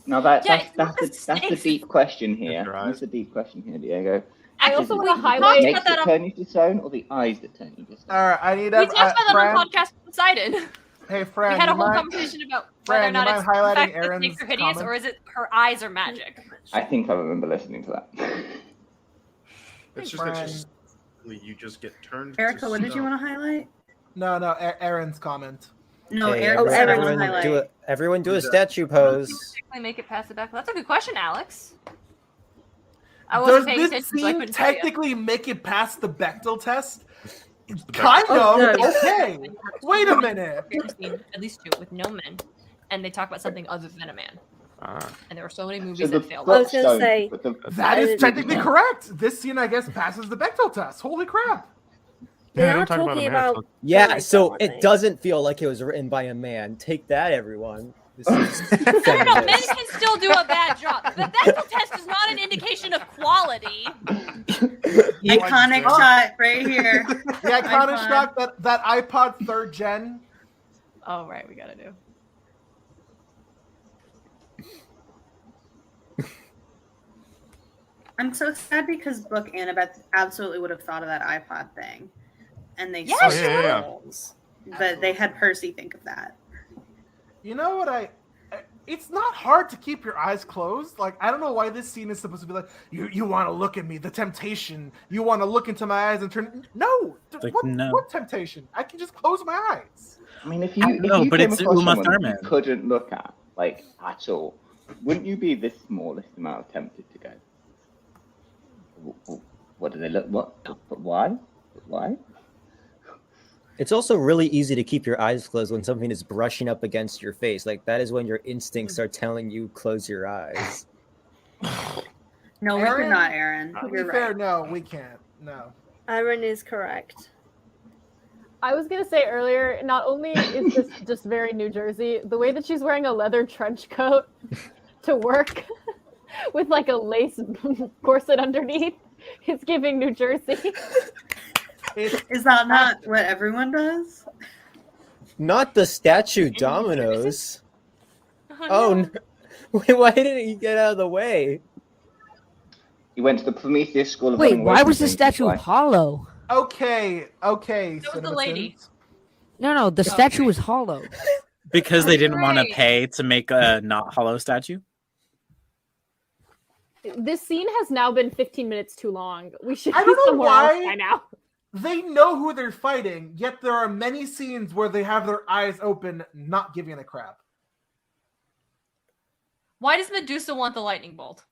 Now that's the deep question here. That's right. That's the deep question here, Diego. I also Is it want to the highlight. snakes that turn you to stone or the eyes that turn you to stone? All right, I need. We talked about that Fran, on podcast with Poseidon. Hey, Fran, We had a you whole mind- conversation about whether or Fran, not you it's mind the highlighting fact that Aaron's snakes are hideous comment? or is it her eyes are magic. I think I remember listening to that. It's just that you just get turned. Erica, what did you want to highlight? No, Aaron's comment. No, Okay, Erica said I want to everyone, highlight. everyone do a statue pose. Make it past the back. That's a good question, Alex. I Does wasn't paying this attention, so I scene couldn't tell you. technically make it past the Bechdel test? Bechdel Kind Oh, of. no. Okay. Wait a minute. At least two with no men, and they talk about something other than a man. And there were so many So movies the that failed. I was gonna stone, say- but the- That is technically Yeah. correct. This scene, I guess, passes the Bechdel test. Holy crap. They Yeah, are don't talk about talking a man, about. talk- Yeah, like so that, aren't it they? doesn't feel like it was written by a man. Take that, everyone. This is No, men feminist. can still do a bad job. The Bechdel test is not an indication of quality. Iconic shot right here. The iconic iPod. shot that iPod 3rd gen. Oh, right, we gotta do. I'm so sad because Book Annabeth absolutely would have thought of that iPod thing, and they Yeah, sold she would. rolls. But they had Percy think of that. You know what it's not hard to keep your eyes closed. Like, I don't know why this scene is supposed to be like, you want to look at me, the temptation. You want to look into my eyes and turn. No. Like, what, no. what temptation? I can just close my eyes. I mean, if you No, but came it's across Uma someone Thurman. you couldn't look at, like, at all, wouldn't you be the smallest amount tempted to go? What do they look? What? But why? But why? It's also really easy to keep your eyes closed when something is brushing up against your face. Like that is when your instincts are telling you close your eyes. No, we could not, Aaron. To be You're fair, right. no, we can't. No. Aaron is correct. I was gonna say earlier, not only is this just very New Jersey, the way that she's wearing a leather trench coat to work with like a lace corset underneath, it's giving New Jersey. Is that not what everyone does? Not the statue dominoes. Oh, no. Wait, why didn't you get out of the way? He went to the Prometheus School of Wait, Running Away why from was the Things, statue why? hollow? Okay. That was the lady. No, the statue was hollow. Because they didn't want to Right. pay to make a not hollow statue. This scene has now been 15 minutes too long. We should I be don't know somewhere why. else by now. They know who they're fighting, yet there are many scenes where they have their eyes open, not giving a crap. Why does Medusa want the lightning bolt?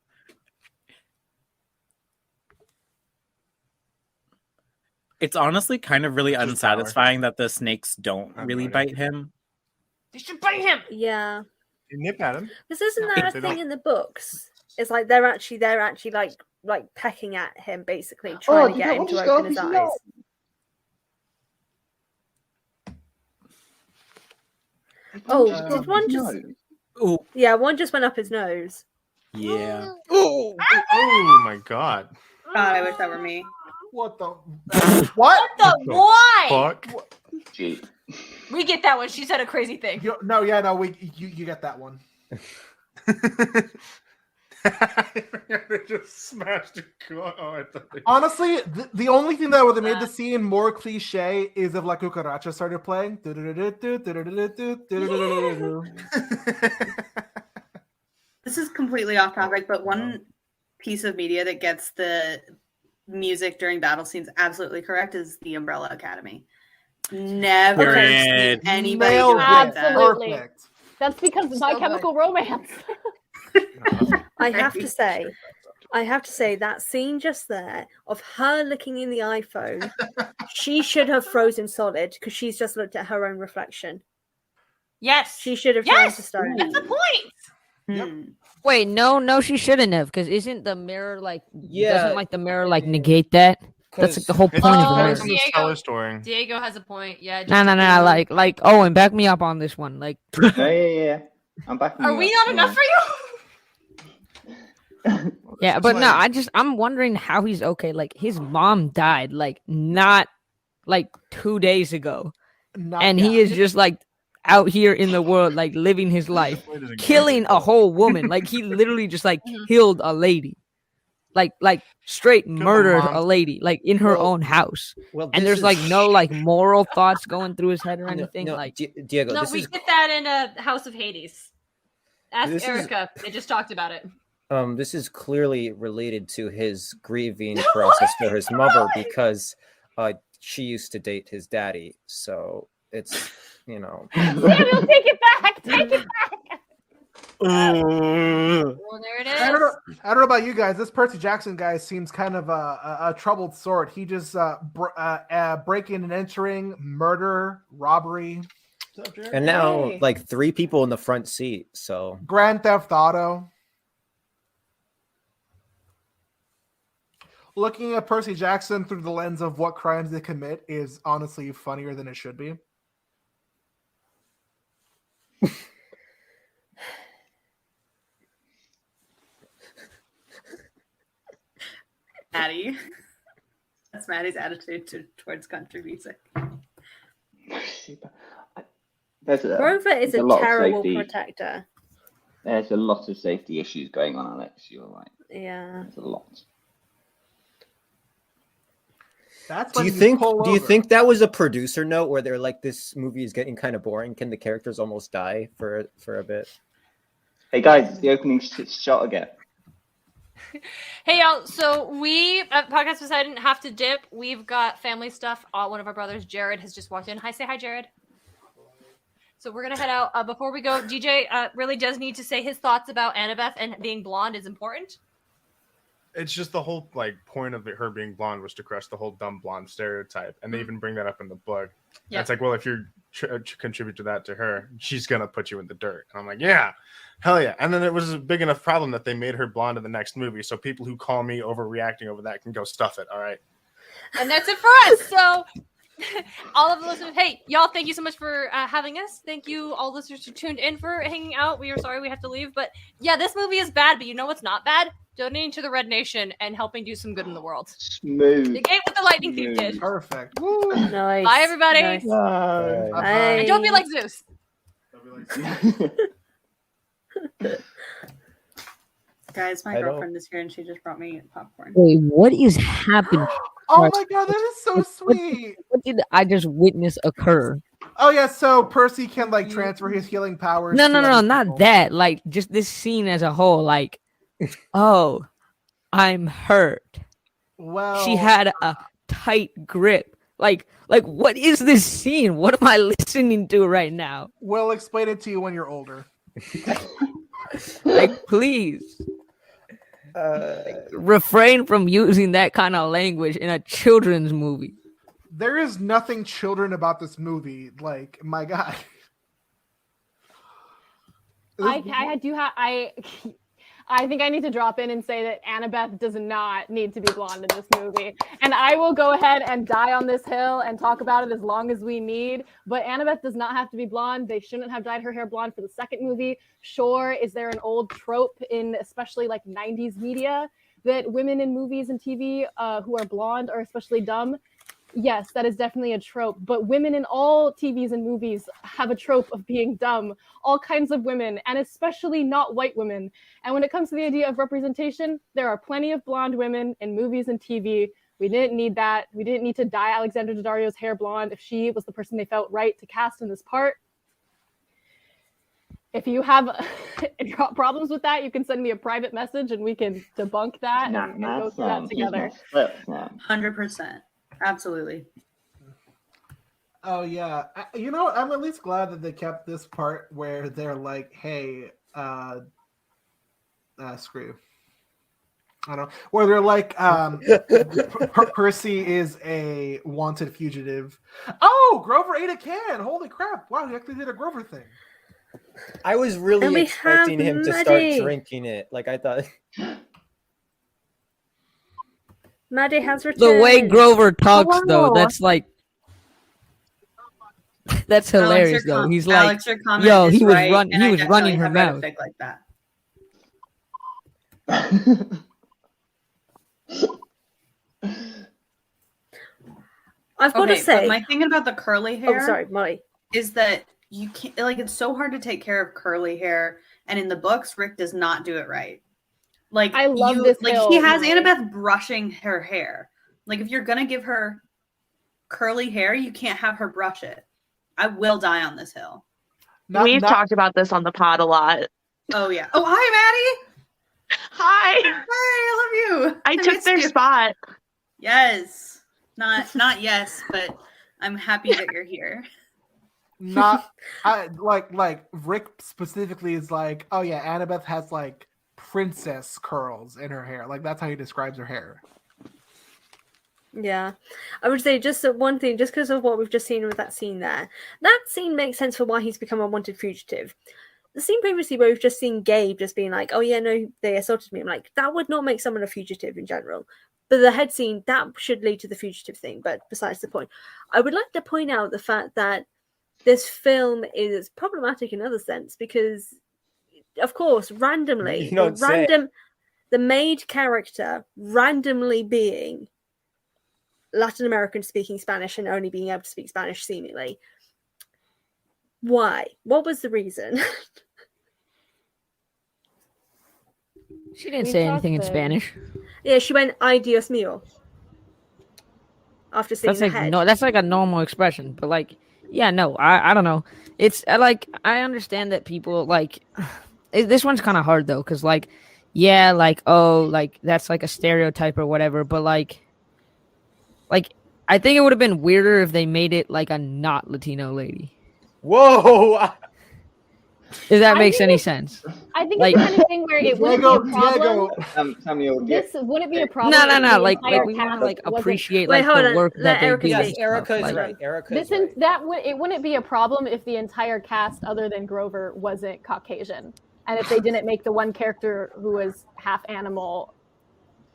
It's honestly kind of really Just unsatisfying that the snakes don't I'm really ready. bite him. They should bite him. Yeah. You nip at him. This isn't that a They thing don't- in the books. It's like they're actually like pecking at him, basically trying to get him to open his eyes. Oh, did one just? Oh, Yeah, one just went up his nose. yeah. Oh my god. God, I wish that were me. What the? What? The why? Fuck. Gee. We get that one. She said a crazy thing. You get that one. They just smashed a car. Oh, I thought they... Honestly, the only thing that would have made the scene more cliche is if La Cucaracha started playing. This is completely off topic, but one piece of media that gets the music during battle scenes absolutely correct is the Umbrella Academy. Never Period. seen anybody Nailed do it. it like that. Absolutely. Perfect. That's because of My So Chemical Romance. I have to say that scene just there of her looking in the iPhone, she should have frozen solid because she's just looked at her own reflection. Yes. She should have turned Yes. to stone. That's the point. Yep. Wait, no, she shouldn't have, because isn't the mirror like Yeah. doesn't like the mirror like negate that? That's like the whole It point of the depends mirror. on the Diego. Stellar story. Diego has a point. Yeah. No, like Owen, back me up on this one. Like, Yeah. I'm backing Are you we up. not enough for you? yeah, but no, I'm wondering how he's okay. Like, his mom died like not like 2 days ago, and he is just like out here in the world, like living his life, killing a whole woman. Like, he literally just like killed a lady, like straight murdered a lady, like in her own house. Well, And there's like no like moral thoughts going through his head or anything. No, like, Diego, No, this we is did that in House of Hades. Ask This is- Erica. They just talked about it. this is clearly related to his grieving process for his mother because she used to date his daddy. So it's Samuel, take it back. Take it back. Well, there it is. I don't know about you guys. This Percy Jackson guy seems kind of a troubled sort. He just breaking and entering, murder, robbery. And now Hey. like 3 people in the front seat. So Grand Theft Auto. Looking at Percy Jackson through the lens of what crimes they commit is honestly funnier than it should be. Maddie. That's Maddie's attitude towards country music. Grover is a lot of terrible safety. protector. There's a lot of safety issues going on, Alex. You're right. Yeah. There's a lot. That's do when you think pull do you over. think that was a producer note where they're like, this movie is getting kind of boring? Can the characters almost die for a bit? Hey guys, it's the opening shot again. Hey y'all, so we at Podcast Poseidon have to dip. We've got family stuff. One of our brothers, Jared, has just walked in. Hi, say hi, Jared. So we're gonna head out. Before we go, DJ really does need to say his thoughts about Annabeth and being blonde is important. It's just the whole like point of her being blonde was to crush the whole dumb blonde stereotype, and they even bring that up in the book. Yeah. It's like, well, if you contribute to that to her, she's gonna put you in the dirt. And I'm like, yeah, hell yeah. And then it was a big enough problem that they made her blonde in the next movie. So people who call me overreacting over that can go stuff it. All right. And that's it for us. So all of the listeners, hey, y'all, thank you so much for having us. Thank you, all listeners who tuned in, for hanging out. We are sorry we have to leave, but yeah, this movie is bad, but you know what's not bad? Donating to the Red Nation and helping do some good in the world. Smooth. The game with the lightning thief did. Perfect. Nice. Bye, everybody. Nice. Bye. Bye. And don't be like Zeus. Guys, my I don't- girlfriend is here and she just brought me popcorn. wait, what is happening? Oh my god, that is so sweet. What did I just witness occur? Oh yeah, so Percy can like transfer his healing powers. No, to no, no, other not people. that. Like, just this scene as a whole. Like, oh, I'm hurt. Well, She had a tight grip. Like, what is this scene? What am I listening to right now? we'll explain it to you when you're older. Like, please refrain from using that kind of language in a children's movie. There is nothing children about this movie. Like, my god. I think I need to drop in and say that Annabeth does not need to be blonde in this movie. And I will go ahead and die on this hill and talk about it as long as we need. But Annabeth does not have to be blonde. They shouldn't have dyed her hair blonde for the second movie. Sure, is there an old trope in especially like 90s media that women in movies and TV who are blonde are especially dumb? Yes, that is definitely a trope. But women in all TVs and movies have a trope of being dumb. All kinds of women, and especially not white women. And when it comes to the idea of representation, there are plenty of blonde women in movies and TV. We didn't need that. We didn't need to dye Alexandra Daddario's hair blonde if she was the person they felt right to cast in this part. If you have problems with that, you can send me a private message and we can debunk that and go through that together. 100%. Absolutely. Oh yeah, you know, I'm at least glad that they kept this part where they're like, "Hey, screw." I don't know. Where they're like, Percy is a wanted fugitive. Oh, Grover ate a can. Holy crap! Wow, he actually did a Grover thing. I was really And we expecting have him to start Maddie. drinking it. Like I thought. Maddie has The returned. way Grover talks, though, Hello. that's like that's hilarious. Though he's like, Alex, your comment "Yo, is he was right, and he I was running definitely her have read a mouth." fic like that. I've got to Okay, say, but my thing about the curly hair. oh, sorry, Molly. Is that you can't, like, it's so hard to take care of curly hair, and in the books Rick does not do it right. Like, I love this like hill, he has Molly. Annabeth brushing her hair. Like, if you're gonna give her curly hair, you can't have her brush it. I will die on this hill. We've talked about this on the pod a lot. Oh yeah. Oh, hi Maddie. Hi. Hi, I love you. I took missed their you. spot. Yes. Not yes, but I'm happy that you're here. Like Rick specifically is like, oh yeah, Annabeth has like princess curls in her hair. Like that's how he describes her hair. Yeah, I would say just one thing, just because of what we've just seen with that scene there. That scene makes sense for why he's become a wanted fugitive. The scene previously where we've just seen Gabe just being like, oh yeah, no, they assaulted me. I'm like, that would not make someone a fugitive in general. But the head scene, that should lead to the fugitive thing. But besides the point, I would like to point out the fact that this film is problematic in another sense because, of course, randomly, You don't say. the maid character randomly being Latin American speaking Spanish and only being able to speak Spanish seemingly. Why? What was the reason? She didn't We say talked anything in there. Spanish. Yeah, she went, "Ay, Dios mío," after seeing That's the like head. no, that's like a normal expression. But like, yeah, no, I don't know. It's like I understand that people like this one's kind of hard though, because like, yeah, like oh, like that's like a stereotype or whatever. But like I think it would have been weirder if they made it like a not Latino lady. Whoa! If that I makes think any it's- sense. I think Like- it's the kind of thing where it wouldn't be a problem. Samuel, This wouldn't be a problem. No, if the like entire we want cast to like wasn't- appreciate Wait, like hold the on. work Let that they Erica do. Yes, speak. Erica is Like- right. Erica is This right. is it wouldn't be a problem if the entire cast, other than Grover, wasn't Caucasian, and if they didn't make the one character who was half animal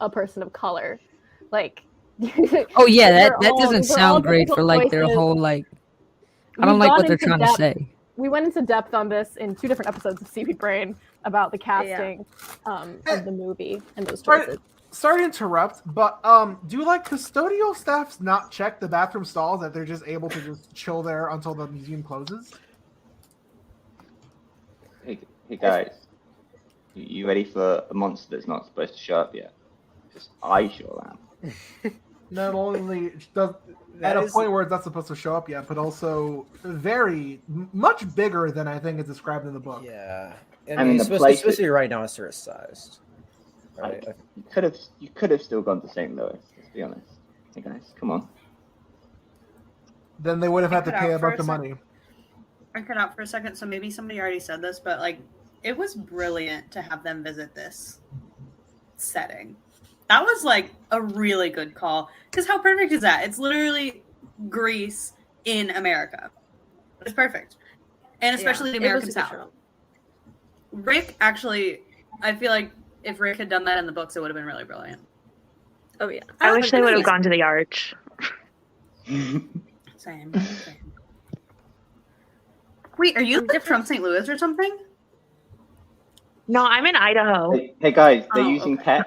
a person of color, like. Oh yeah, these that are all- doesn't these are all sound great difficult for like their choices. whole like. I We've don't like gone what they're into trying depth. to say. We went into depth on this in 2 different episodes of Seaweed Brain about the casting of the movie and those choices. Sorry to interrupt, but do like custodial staffs not check the bathroom stalls that they're just able to just chill there until the museum closes? Hey guys, you ready for a monster that's not supposed to show up yet? Because I sure am. Not only does That at a is- point where it's not supposed to show up yet, but also much bigger than I think is described in the book. Yeah, I mean, it's the supposed place to be rhinoceros sized. Right? You could have still gone to St. Louis. Let's be honest. Hey guys, come on. Then they would have had to Cut pay out a for bunch a of sec. money. I cut out for a second, so maybe somebody already said this, but like, it was brilliant to have them visit this setting. That was like a really good call. Because how perfect is that? It's literally Greece in America. It's perfect. And especially the It was American a good South. shot. Rick actually, I feel like if Rick had done that in the books, it would have been really brilliant. Oh yeah. I wish they would have Yeah. gone to the arch. Same. Wait, are you like, from St. Louis or something? No, I'm in Idaho. Hey guys, they're Oh, using okay. tech.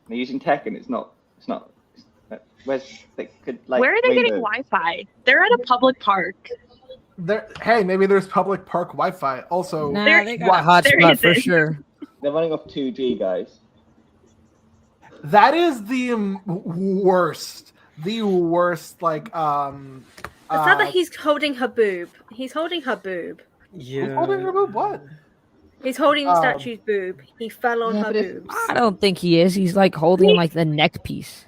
They're using tech, and it's not. Where's they could like. Where are they getting rainbow- Wi-Fi? They're at a public park. Hey, maybe there's public park Wi-Fi. Also, Nah, There- they got a there hotspot for isn't. sure. They're running off 2G, guys. that is the worst. The worst, like The fact that he's holding her boob. He's holding her boob. who's holding her boob? What? He's holding the Um, statue's boob. He fell on yeah, her but if- boobs. I don't think he is. He's like holding like the neck piece.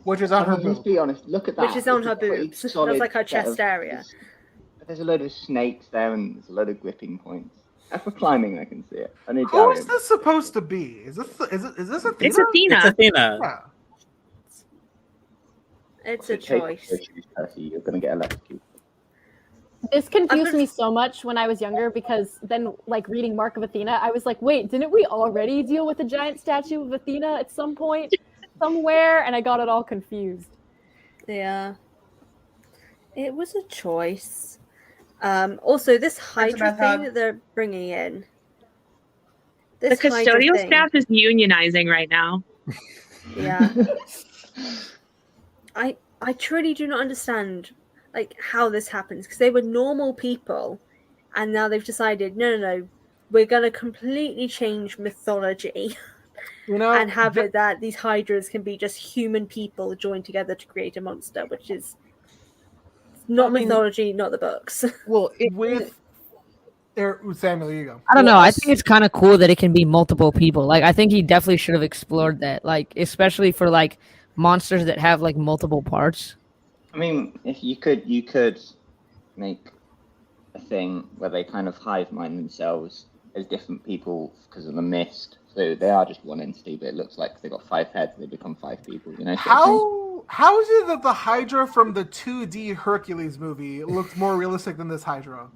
Which is on her I mean, let's boob. be honest. Look at that. Which is on It's her a pretty boobs. That's solid like her set chest of- area. There's a load of snakes there, and there's a load of gripping points. As for climbing, I can see it. I need Who is Darian. this supposed to be? Is this Athena? It's Athena. It's Athena. Yeah. It's a Take choice. those shoes, Percy. You're gonna get electrocuted. This confused me so much when I was younger because then, like, reading Mark of Athena, I was like, wait, didn't we already deal with a giant statue of Athena at some point, somewhere? And I got it all confused. Yeah. It was a choice. Also, this Hydra thing that they're bringing in. The custodial staff is unionizing right now. Yeah. I truly do not understand like how this happens because they were normal people and now they've decided no, we're going to completely change mythology and have it that these hydras can be just human people joined together to create a monster, which is not mythology, not the books. Well, Samuel, you go. I don't know. I think it's kind of cool that it can be multiple people. Like, I think he definitely should have explored that. Like, especially for like monsters that have like multiple parts. I mean, if you could make a thing where they kind of hive mind themselves as different people because of the mist. So they are just one entity, but it looks like they've got 5 heads. They become 5 people. You know. How is it that the Hydra from the 2D Hercules movie looks more realistic than this Hydra?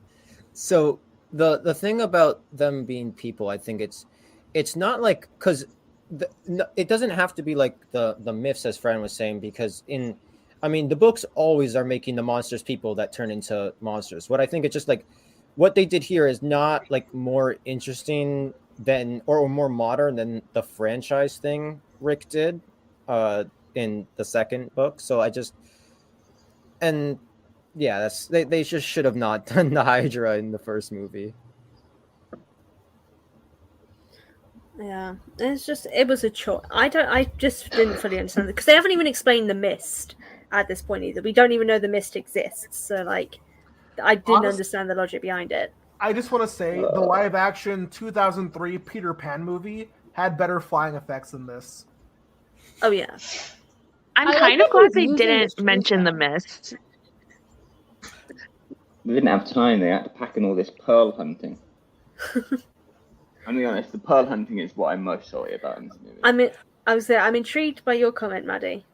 So the thing about them being people, I think it's not like because it doesn't have to be like the myths, as Fran was saying, because the books always are making the monsters people that turn into monsters. What I think it's just like what they did here is not like more interesting than or more modern than the franchise thing Rick did in the second book. So they just should have not done the Hydra in the first movie. Yeah, it was a choice. I just didn't fully understand it because they haven't even explained the mist at this point either. We don't even know the mist exists. So like, I didn't understand the logic behind it. I just want to say the live action 2003 Peter Pan movie had better flying effects than this. Oh yeah. I'm kind of glad they didn't mention the mist. They didn't have time. They had to pack in all this pearl hunting. I'll be honest, the pearl hunting is what I'm most sorry about in this movie. I'm intrigued by your comment, Maddie.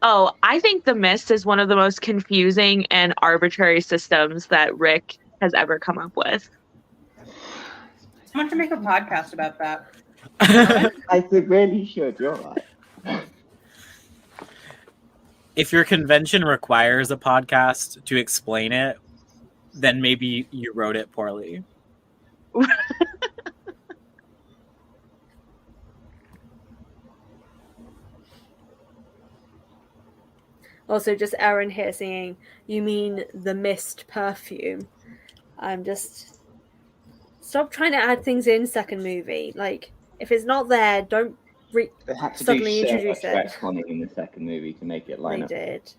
Oh, I think the mist is one of the most confusing and arbitrary systems that Rick has ever come up with. Someone should make a podcast about that. I really should. You're right. If your convention requires a podcast to explain it, then maybe you wrote it poorly. Also, just Aaron here singing, "You mean the mist perfume?" I'm just stop trying to add things in second movie. Like, if it's not there, don't they had to suddenly do introduce so much it. retconning in the second movie to make it line up. They did,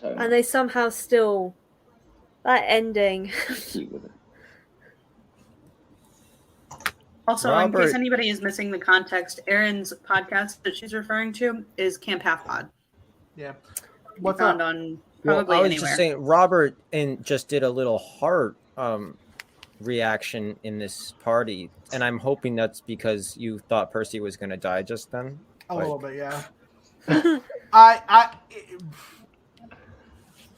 So and they somehow still that ending. Also, in case anybody is missing the context, Erin's podcast that she's referring to is Camp Half Pod. Yeah. What's found on probably I was anywhere. just saying, Robert just did a little heart reaction in this party, and I'm hoping that's because you thought Percy was going to die just then. A little bit, yeah.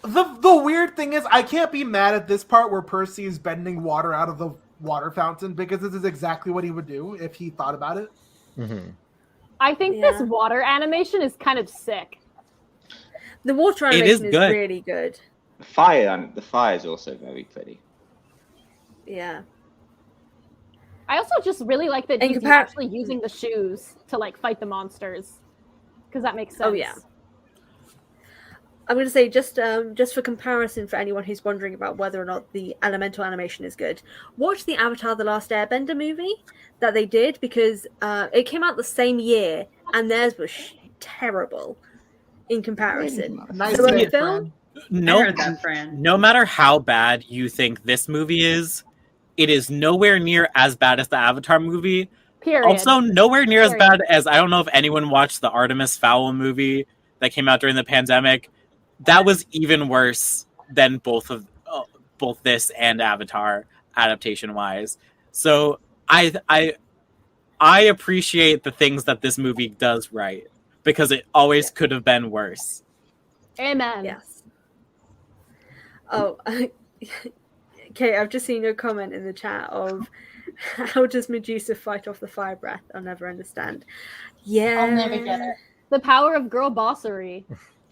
The weird thing is, I can't be mad at this part where Percy is bending water out of the water fountain because this is exactly what he would do if he thought about it. Mm-hmm. I think this water animation is kind of sick. The water animation is really good. The fire is also very pretty. Yeah. I also just really like that he's actually using the shoes to like fight the monsters, because that makes sense. Oh yeah. I'm going to say just for comparison, for anyone who's wondering about whether or not the elemental animation is good, watch the Avatar: The Last Airbender movie that they did because it came out the same year and theirs was terrible in comparison. Nice so day, film, No matter how bad you think this movie is, it is nowhere near as bad as the Avatar movie. Period. Also, nowhere near as bad as, I don't know if anyone watched the Artemis Fowl movie that came out during the pandemic. That was even worse than both this and Avatar adaptation wise. So I appreciate the things that this movie does right, because it always could have been worse. Amen. Yes. Oh, Okay, I've just seen your comment in the chat of how does Medusa fight off the fire breath? I'll never understand. Yeah. I'll never get it. The power of girl bossery.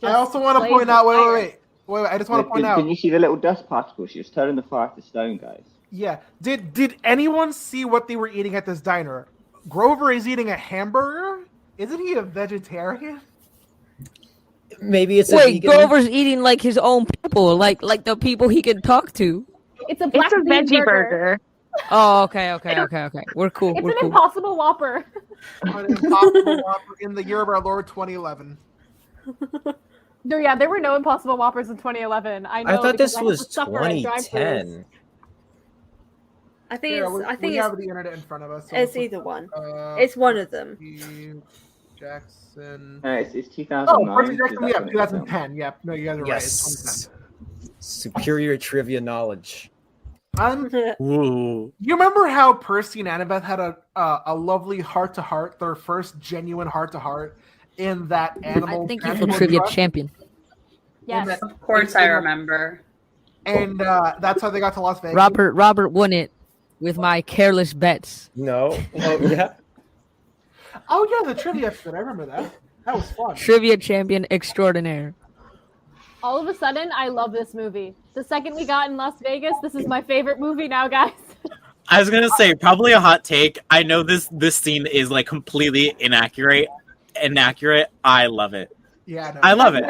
I also want to Just point plays out. with fire. Wait. I just want to point Didn't out. you see the little dust particles? She was turning the fire to stone, guys. Yeah. Did anyone see what they were eating at this diner? Grover is eating a hamburger. Isn't he a vegetarian? Maybe it's a Wait, vegan. Grover's eating like his own people, like the people he can talk to. It's a black bean veggie burger. Oh, okay. We're cool. It's We're an cool. Impossible Whopper. An Impossible Whopper in the year of our Lord 2011. No, yeah, there were no Impossible Whoppers in 2011. I know. I thought because this I had was to suffer at drive-thrus. 2010. I think Yeah, it's. we have the internet in front of us. So It's let's either look one. up, It's one of them. Percy Jackson. It's 2009. Oh, Percy Jackson. because Yeah, that's when it was filmed. 2010. Yeah, no, you guys are right. It's 2010. Yes. Superior trivia knowledge. Ooh. You remember how Percy and Annabeth had a lovely heart-to-heart, their first genuine heart-to-heart in that animal. I think he's animal a trivia truck? champion. Yes. Of course, I remember. And that's how they got to Las Vegas. Robert won it with my careless bets. No. Oh, yeah. Oh yeah, the trivia episode. I remember that. That was fun. Trivia champion extraordinaire. All of a sudden, I love this movie. The second we got in Las Vegas, this is my favorite movie now, guys. I was gonna say probably a hot take. I know this scene is like completely inaccurate. I love it. Yeah, no. I love it.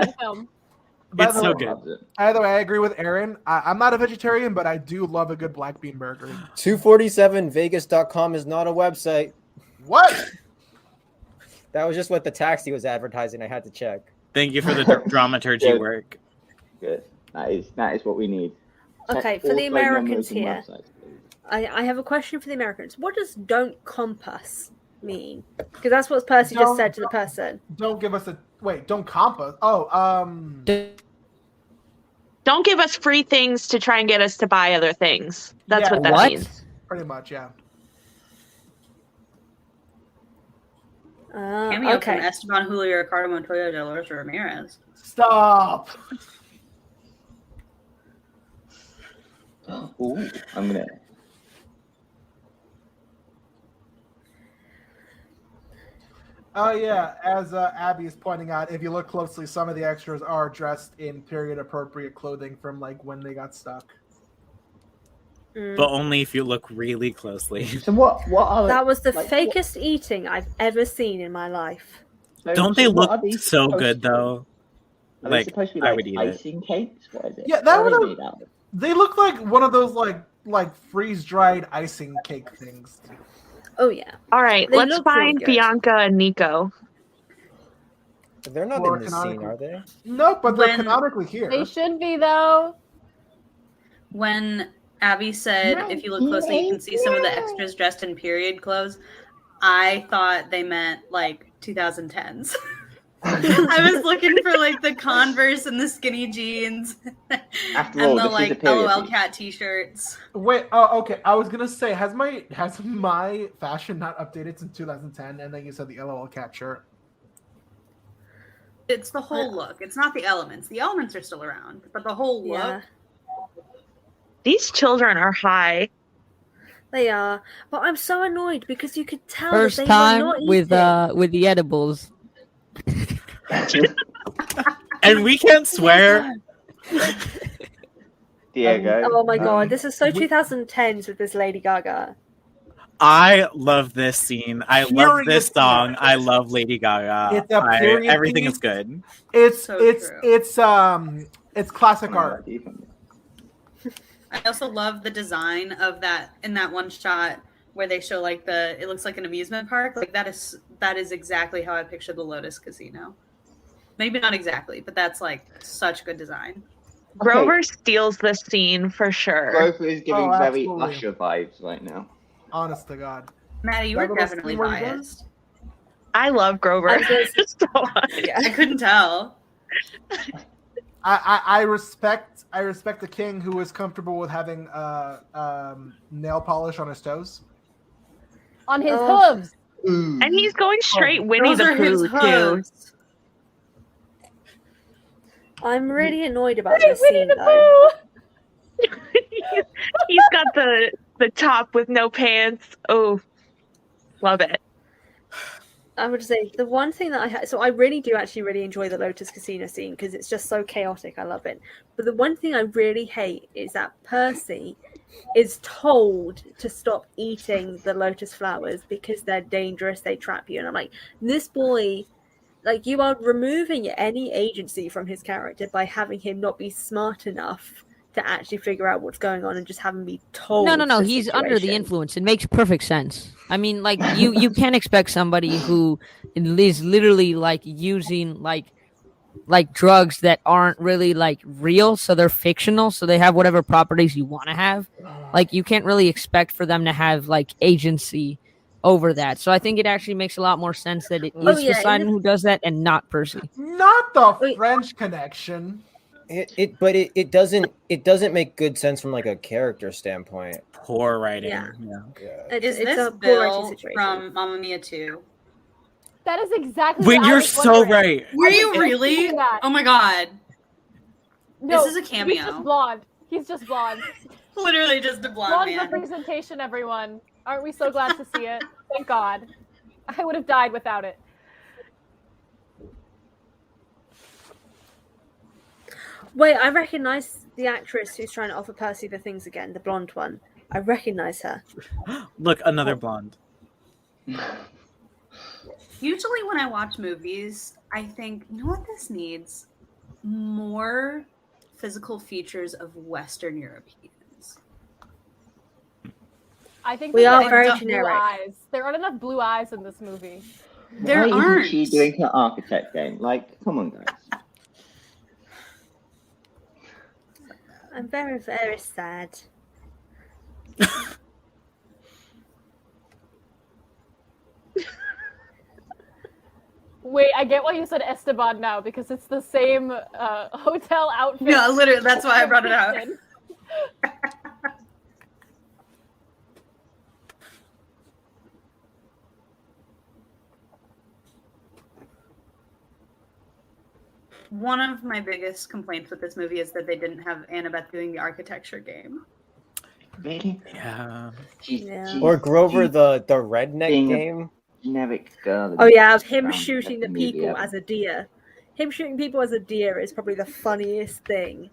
By It's the so way- good. Either way, I agree with Aaron. I'm not a vegetarian, but I do love a good black bean burger. 247vegas.com is not a website. What? That was just what the taxi was advertising. I had to check. Thank you for the dramaturgy Good. work. Good. That is what we need. Okay, Top for the auto Americans numbers and here, websites, please. I have a question for the Americans. What does "don't compass" mean? Because that's what Percy just said to the person. Don't give us a wait. Don't comp us. Oh, Don't give us free things to try and get us to buy other things. That's Yeah. what that What? means. pretty much, yeah. Cameo Okay. from Esteban Julio Ricardo Montoya de Lourdes Ramirez. Stop. Ooh, I'm gonna. Oh yeah, as Abby is pointing out, if you look closely, some of the extras are dressed in period-appropriate clothing from like when they got stuck. But only if you look really closely. So what are That was the like, fakest eating I've ever seen in my life. what- Don't they what look are these so supposed good to be? though? Are they Like, supposed to be I like would eat it. icing cakes? What is it? Yeah, that What are was they a- made out of? They look like one of those like freeze-dried icing cake things. Oh yeah. All right, They let's look real find good. Bianca and Nico. They're not Or in this canonical. scene, are they? No, but they're When- canonically here. They should be, though. When Abby said, if you look closely, you can see some of the extras dressed in period clothes, I thought they meant like 2010s. I was looking for like the Converse and the skinny jeans After and all, the this is a like period LOL piece. cat t-shirts. Wait, oh, okay. I was gonna say, has my fashion not updated since 2010? And then you said the LOL cat shirt. It's the whole look. It's not the elements. The elements are still around, but the whole look. Yeah, These children are high. they are. But I'm so annoyed because you could tell First that they time were not with the edibles. And we can't swear. Diego. Oh my god, this is so we- 2010s with this Lady Gaga. I love this scene. I love Period this song. piece. I love Lady Gaga. It's a period Everything piece. is good. It's So it's true. it's classic art. I also love the design of that in that one shot where they show like it looks like an amusement park. Like that is exactly how I pictured the Lotus Casino. Maybe not exactly, but that's like such good design. Grover steals this scene for sure. Grover is giving Oh, very absolutely. Usher vibes right now. Honest to God. Maddie, you That were little definitely scene where he biased. I love Grover. I'm just- so much. Yeah. I couldn't tell. I respect the king who is comfortable with having nail polish on his toes. On his Oh. hooves. And he's going straight Winnie Those the are his Pooh too. hooves. I'm really annoyed about Hey, this Winnie scene the though. Pooh! got the top with no pants. Oh, love it. I would say the one thing that I really do actually really enjoy the Lotus Casino scene because it's just so chaotic. I love it. But the one thing I really hate is that Percy is told to stop eating the lotus flowers because they're dangerous, they trap you. And I'm like, this boy, like, you are removing any agency from his character by having him not be smart enough to actually figure out what's going on and just have him be told. No. He's under the influence. It makes perfect sense. I mean, like, you can't expect somebody who is literally like using like drugs that aren't really like real, so they're fictional, so they have whatever properties you want to have. Like, you can't really expect for them to have like agency over that. So I think it actually makes a lot more sense that it is Poseidon who does that and not Percy. Not the French connection. It doesn't make good sense from like a character standpoint. Poor writing. Yeah. Is it's this a poor writing Bill situation. from Mamma Mia 2? That is exactly. Wait, what I you're was so wondering. right. Were you really? Oh my god. No, This is a cameo. He's just blonde. He's just blonde. Literally just a blonde Blonde man. representation, everyone. Aren't we so glad to see it? Thank God. I would have died without it. Wait, I recognize the actress who's trying to offer Percy the things again, the blonde one. I recognize her. Look, another blonde. Usually when I watch movies, I think, you know what this needs? More physical features of Western Europeans. I think We are get very enough generic. Blue eyes. There aren't enough blue eyes in this movie. There Why aren't. isn't she doing her architect game? Like, come on, guys. I'm very, very sad. Wait, I get why you said Esteban now because it's the same hotel outfit. Yeah, literally, that's why I brought it up. One of my biggest complaints with this movie is that they didn't have Annabeth doing the architecture game. Really? Yeah. Or Grover the redneck being a game. Generic girl. Oh yeah, of him around shooting the every movie people ever. as a deer. Him shooting people as a deer is probably the funniest thing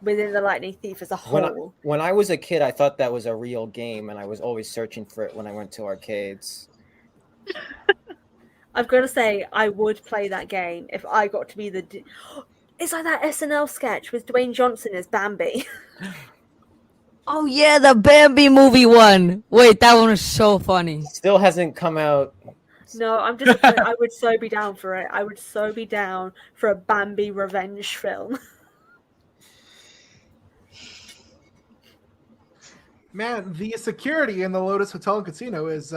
within the Lightning Thief as a whole. When I was a kid, I thought that was a real game, and I was always searching for it when I went to arcades. I've got to say, I would play that game if I got to be the. It's like that SNL sketch with Dwayne Johnson as Bambi. Oh yeah, the Bambi movie one. Wait, that one was so funny. Still hasn't come out. No, I'm just. I would so be down for it. I would so be down for a Bambi revenge film. Man, the security in the Lotus Hotel and Casino is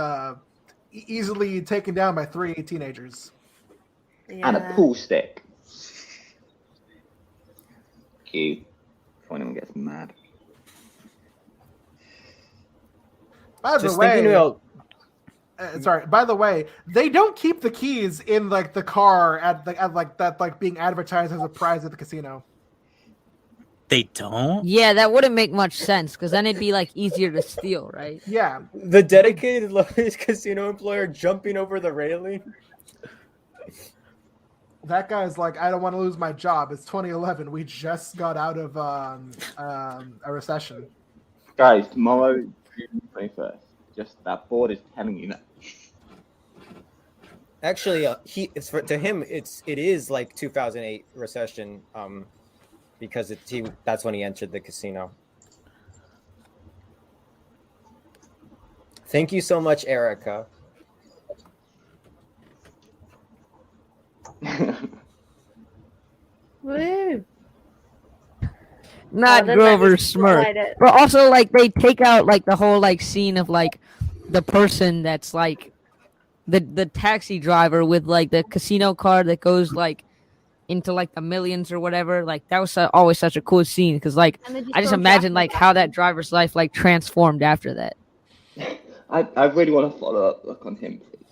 easily taken down by 3 teenagers. And a pool stick. Cute. Before anyone gets mad. By the Just way, thinking about sorry. By the way, they don't keep the keys in like the car at that like being advertised as a prize at the casino. They don't? Yeah, that wouldn't make much sense because then it'd be like easier to steal, right? Yeah. the dedicated Lotus Casino employer jumping over the railing. That guy's like, I don't want to lose my job. It's 2011. We just got out of a recession. Guys, tomorrow, June 21st. Just that board is telling you that. Actually, to him, it is like 2008 recession. Because that's when he entered the casino. Thank you so much, Erica. Woo! Not then Grover let me Smirk. slide it. But also, like, they take out like the whole like scene of like the person that's like the taxi driver with like the casino card that goes like into like the millions or whatever. Like that was always such a cool scene because like I just imagine like how that driver's life like transformed after that. I really want to follow up on him, please.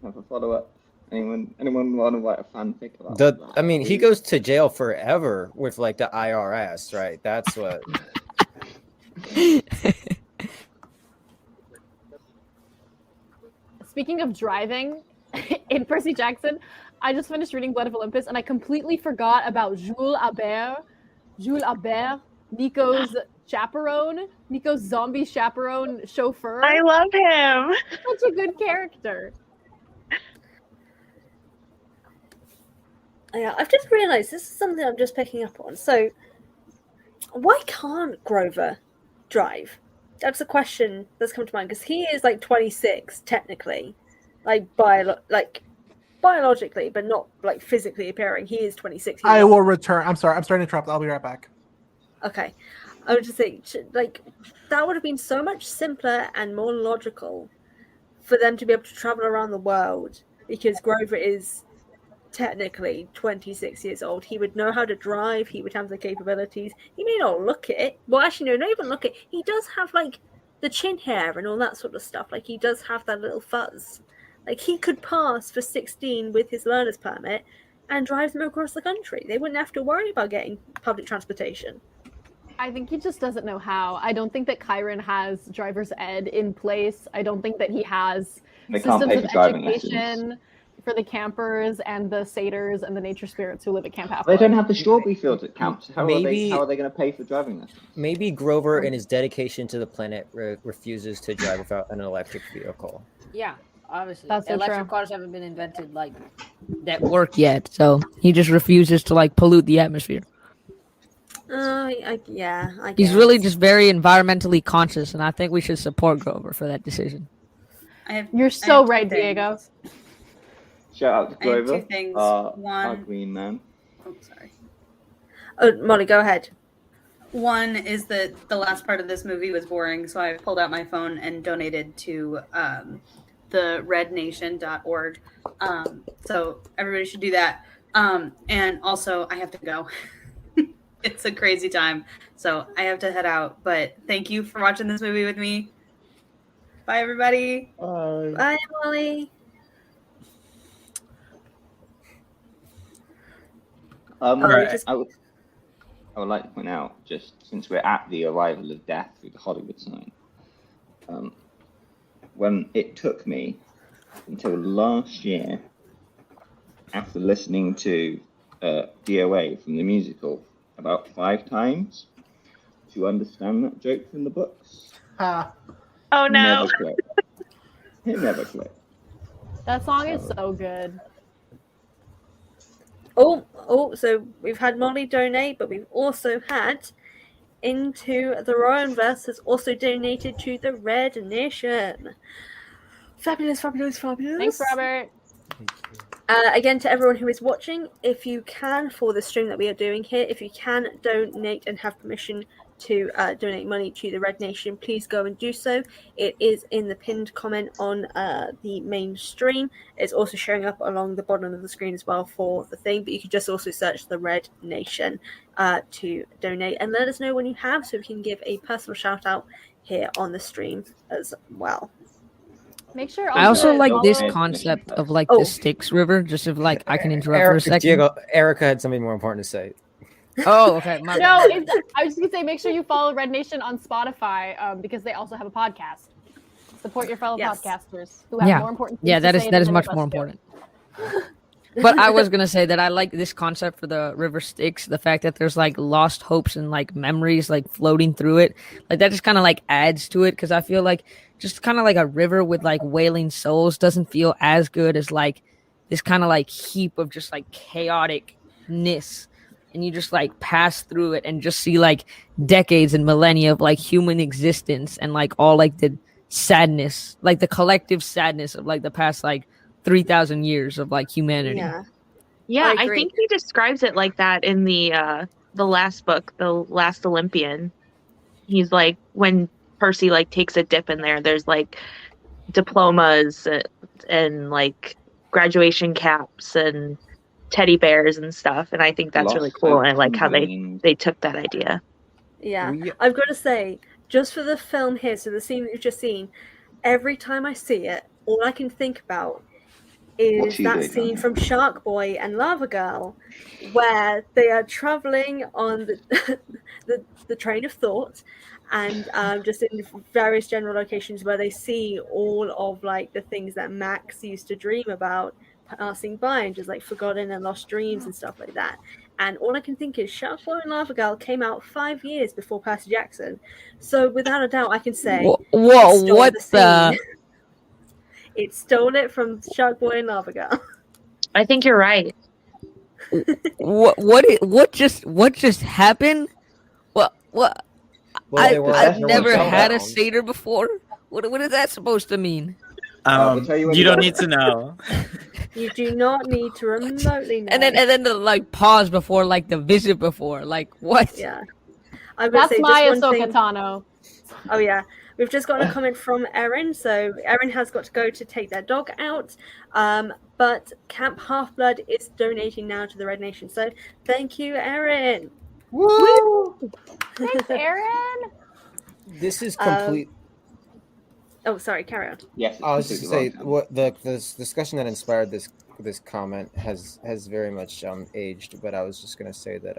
Have a follow up. Anyone want to write a fanfic about that? I mean, he goes to jail forever with like the IRS, right? That's what. speaking of driving, in Percy Jackson, I just finished reading Blood of Olympus, and I completely forgot about Jules Albert, Nico's chaperone, Nico's zombie chaperone chauffeur. I love him. Such a good character. Yeah, I've just realised this is something I'm just picking up on. So, why can't Grover drive? That's a question that's come to mind because he is like 26 technically, like biologically, but not like physically appearing. He is 26. I will return. I'm sorry. I'm starting to interrupt. I'll be right back. Okay, I would just think like that would have been so much simpler and more logical for them to be able to travel around the world because Grover is technically 26 years old. He would know how to drive. He would have the capabilities. He may not look it. Well, actually, no, not even look it. He does have like the chin hair and all that sort of stuff. Like he does have that little fuzz. Like he could pass for 16 with his learner's permit and drive them across the country. They wouldn't have to worry about getting public transportation. I think he just doesn't know how. I don't think that Chiron has driver's ed in place. I don't think that he has systems of education for the campers and the satyrs and the nature spirits who live at Camp Half. They don't have the strawberry fields at camps. How are they going to pay for driving lessons? Maybe Grover, in his dedication to the planet, refuses to drive without an electric vehicle. Yeah, obviously. That's so electric true. cars haven't been invented like that work yet, so he just refuses to like pollute the atmosphere. I guess. He's really just very environmentally conscious, and I think we should support Grover for that decision. You're so right, Diego. Shout out to Grover. I have two things. Our green man. Oh, sorry. Oh, Molly, go ahead. One is that the last part of this movie was boring, so I pulled out my phone and donated to the rednation.org. So everybody should do that. And also, I have to go. It's a crazy time, so I have to head out. But thank you for watching this movie with me. Bye, everybody. Bye. Bye, Molly. Right. I would like to point out, just since we're at the arrival of death through the Hollywood sign, when it took me until last year, after listening to DOA from the musical about 5 times, to understand that joke from the books. Oh no! Never clicked. It never clicked. That song is so good. So we've had Molly donate, but we've also had Into the Royanverse has also donated to the Red Nation. Fabulous. Thanks, Robert. Again, to everyone who is watching, if you can, for the stream that we are doing here, if you can donate and have permission to donate money to the Red Nation, please go and do so. It is in the pinned comment on the main stream. It's also showing up along the bottom of the screen as well for the thing, but you can just also search the Red Nation to donate and let us know when you have, so we can give a personal shout out here on the stream as well. Make sure. I also like this concept of like the Styx River. Just if like I can interrupt for a second. Diego, Erica had something more important to say. Oh, okay. No, I was just gonna say make sure you follow Red Nation on Spotify because they also have a podcast. Support your fellow podcasters who have more important things to say that is much more important. But I was gonna say that I like this concept for the River Styx. The fact that there's like lost hopes and like memories like floating through it, like that just kind of like adds to it because I feel like just kind of like a river with like wailing souls doesn't feel as good as like this kind of like heap of just like chaoticness, and you just like pass through it and just see like decades and millennia of like human existence and like all like the sadness, like the collective sadness of like the past like 3,000 years of like humanity. Yeah, I think he describes it like that in the last book, The Last Olympian. He's like when Percy like takes a dip in there, there's like diplomas and like graduation caps and teddy bears and stuff, and I think that's really cool, and I like how they took that idea. Yeah, I've got to say, just for the film here, so the scene that you've just seen, every time I see it, all I can think about is that scene from Shark Boy and Lava Girl, where they are traveling on the train of thought, and just in various general locations where they see all of like the things that Max used to dream about passing by, and just like forgotten and lost dreams and stuff like that. And all I can think is Shark Boy and Lava Girl came out 5 years before Percy Jackson, so without a doubt I can say Whoa, it stole what the the? scene. It stole it from Shark Boy and Lava Girl. I think you're right. What just happened? What? Well, they were- I've they were never had a spellbound. satyr before. What is that supposed to mean? we'll tell you when You you don't go. need to know. You do not need to remotely know. And then the like pause before like the visit before like what? Yeah. I'm gonna That's say my just one Ahsoka thing. Tano. Oh yeah, we've just gotten a comment from Erin. So Erin has got to go to take their dog out. But Camp Half-Blood is donating now to the Red Nation. So thank you, Erin. Woo! Thanks, Aaron. This is complete. Oh, sorry. Carry on. Yes, I was just to say completely what the discussion that inspired this comment has very much aged. But I was just gonna say that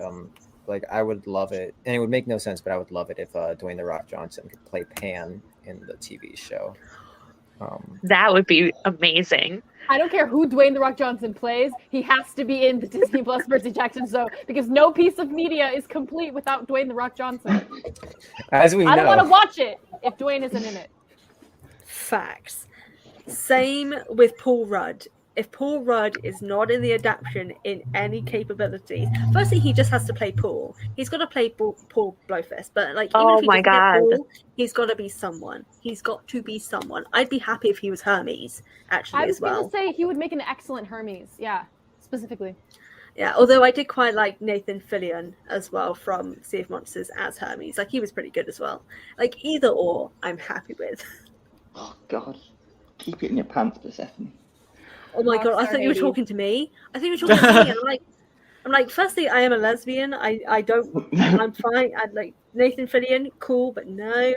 like I would love it, and it would make no sense, but I would love it if Dwayne the Rock Johnson could play Pan in the TV show. That would be amazing. I don't care who Dwayne the Rock Johnson plays. He has to be in the Disney Plus Percy Jackson show because no piece of media is complete without Dwayne the Rock Johnson. As we know, I don't want to watch it if Dwayne isn't in it. Facts. Same with Paul Rudd. If Paul Rudd is not in the adaptation in any capabilities, firstly he just has to play Paul. He's got to play Paul Blowfist, but like even Oh if he my doesn't get God. Paul, he's got to be someone. He's got to be someone. I'd be happy if he was Hermes actually I was as well. gonna say he would make an excellent Hermes. Yeah, specifically. Yeah, although I did quite like Nathan Fillion as well from Sea of Monsters as Hermes. Like he was pretty good as well. Like either or, I'm happy with. Oh God, keep it in your pants, Persephone. Oh my God, I thought you were Hades. talking to me. I thought you were talking to me. And I'm like, firstly, I am a lesbian. I don't, I'm fine. I'd like Nathan Fillion, cool, but no.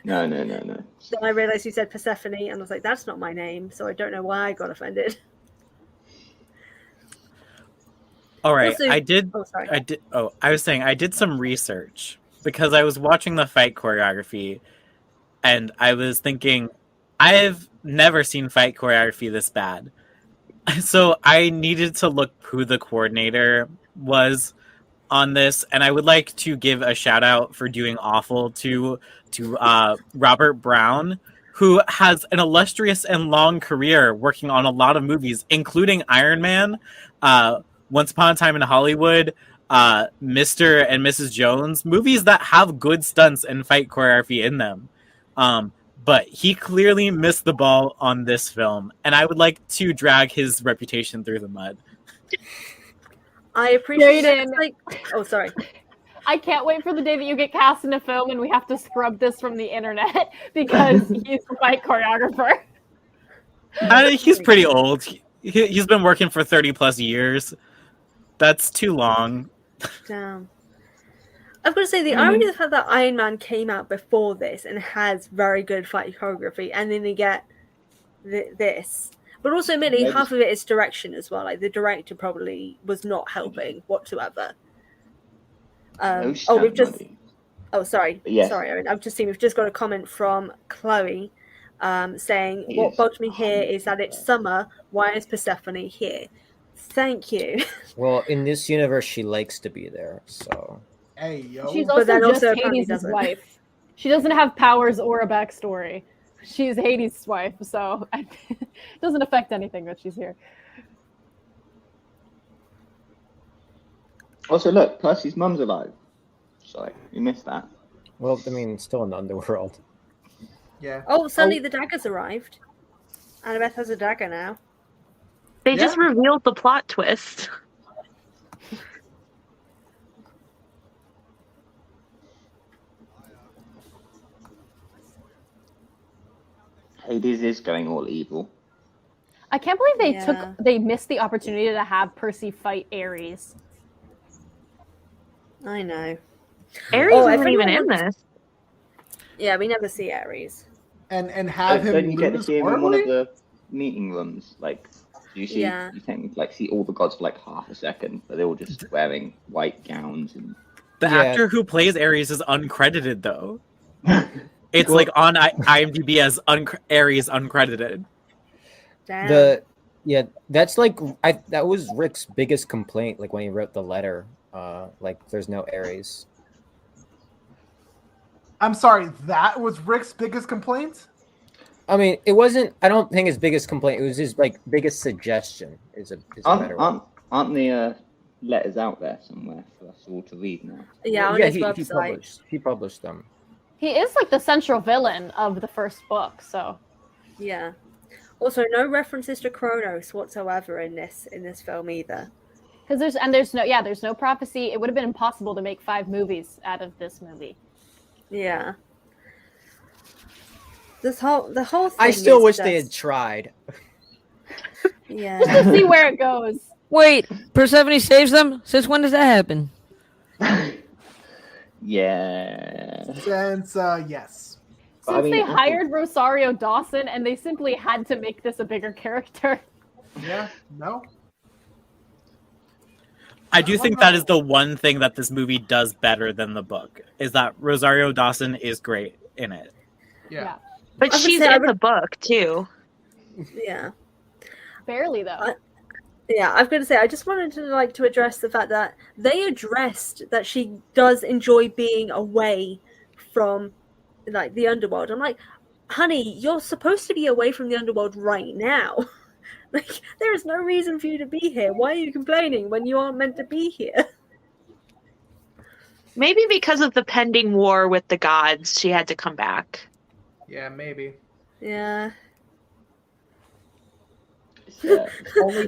No. Then I realized you said Persephone, and I was like, that's not my name, so I don't know why I got offended. All right, Also- I did. Oh, sorry. I was saying I did some research because I was watching the fight choreography, and I was thinking, I've never seen fight choreography this bad. So I needed to look who the coordinator was on this, and I would like to give a shout out for doing awful to Robert Brown, who has an illustrious and long career working on a lot of movies, including Iron Man, Once Upon a Time in Hollywood, Mr. and Mrs. Jones, movies that have good stunts and fight choreography in them. But he clearly missed the ball on this film, and I would like to drag his reputation through the mud. I appreciate Jaden. it. Like, oh, sorry. I can't wait for the day that you get cast in a film and we have to scrub this from the internet because he's a fight choreographer. He's pretty old. He's been working for 30 plus years. That's too long. Damn. I've got to say, the irony of the fact that Iron Man came out before this and has very good fight choreography, and then they get this. But also, admittedly, half of it is direction as well. Like, the director probably was not helping whatsoever. We've just... Oh, sorry. Yes. Sorry, Erin. I've just seen we've just got a comment from Chloe saying, what bugged me here is that it's summer. Why is Persephone here? Thank you. well, in this universe, she likes to be there, so... Hey, yo. She's But then also just also apparently Hades' doesn't. wife. She doesn't have powers or a backstory. She's Hades' wife, so it doesn't affect anything that she's here. Also, look, Percy's mum's alive. Sorry, you missed that. Well, I mean, still in the underworld. Yeah. Oh, suddenly the daggers arrived. Annabeth has a dagger now. They just revealed the plot twist. Hades is going all evil. I can't believe Yeah. they missed the opportunity to have Percy fight Ares. I know. Ares Oh, if isn't even in anyone this. Yeah, we never see Ares. And have him Don't you get to lose see him in one of horribly? the meeting rooms? Like, you see, Yeah. you can like see all the gods for like half a second, but they're all just wearing white gowns and The Yeah. actor who plays Ares is uncredited, though. It's like on IMDb as Ares uncredited. Damn. That's like that was Rick's biggest complaint. Like when he wrote the letter, like there's no Ares. I'm sorry, that was Rick's biggest complaint? I mean, it wasn't. I don't think his biggest complaint. It was his like biggest suggestion. Is a better word. Aren't the letters out there somewhere for us all to read now? Yeah, on his website. He published them. He is like the central villain of the first book, so Yeah. Also, no references to Kronos whatsoever in this film either. Because there's no prophecy. It would have been impossible to make 5 movies out of this movie. Yeah. The whole thing. I still wish just... they had tried. Yeah. Just to see where it goes. Wait, Persephone saves them? Since when does that happen? Yeah. Since yes. Since they hired Rosario Dawson and they simply had to make this a bigger character. Yeah, no. I do think that is the one thing that this movie does better than the book, is that Rosario Dawson is great in it. Yeah. But she's in the book too. Yeah. Barely though. Yeah, I've got to say, I just wanted to address the fact that they addressed that she does enjoy being away from the underworld. I'm like, honey, you're supposed to be away from the underworld right now. There is no reason for you to be here. Why are you complaining when you aren't meant to be here? Maybe because of the pending war with the gods, she had to come back. Yeah, maybe. Yeah.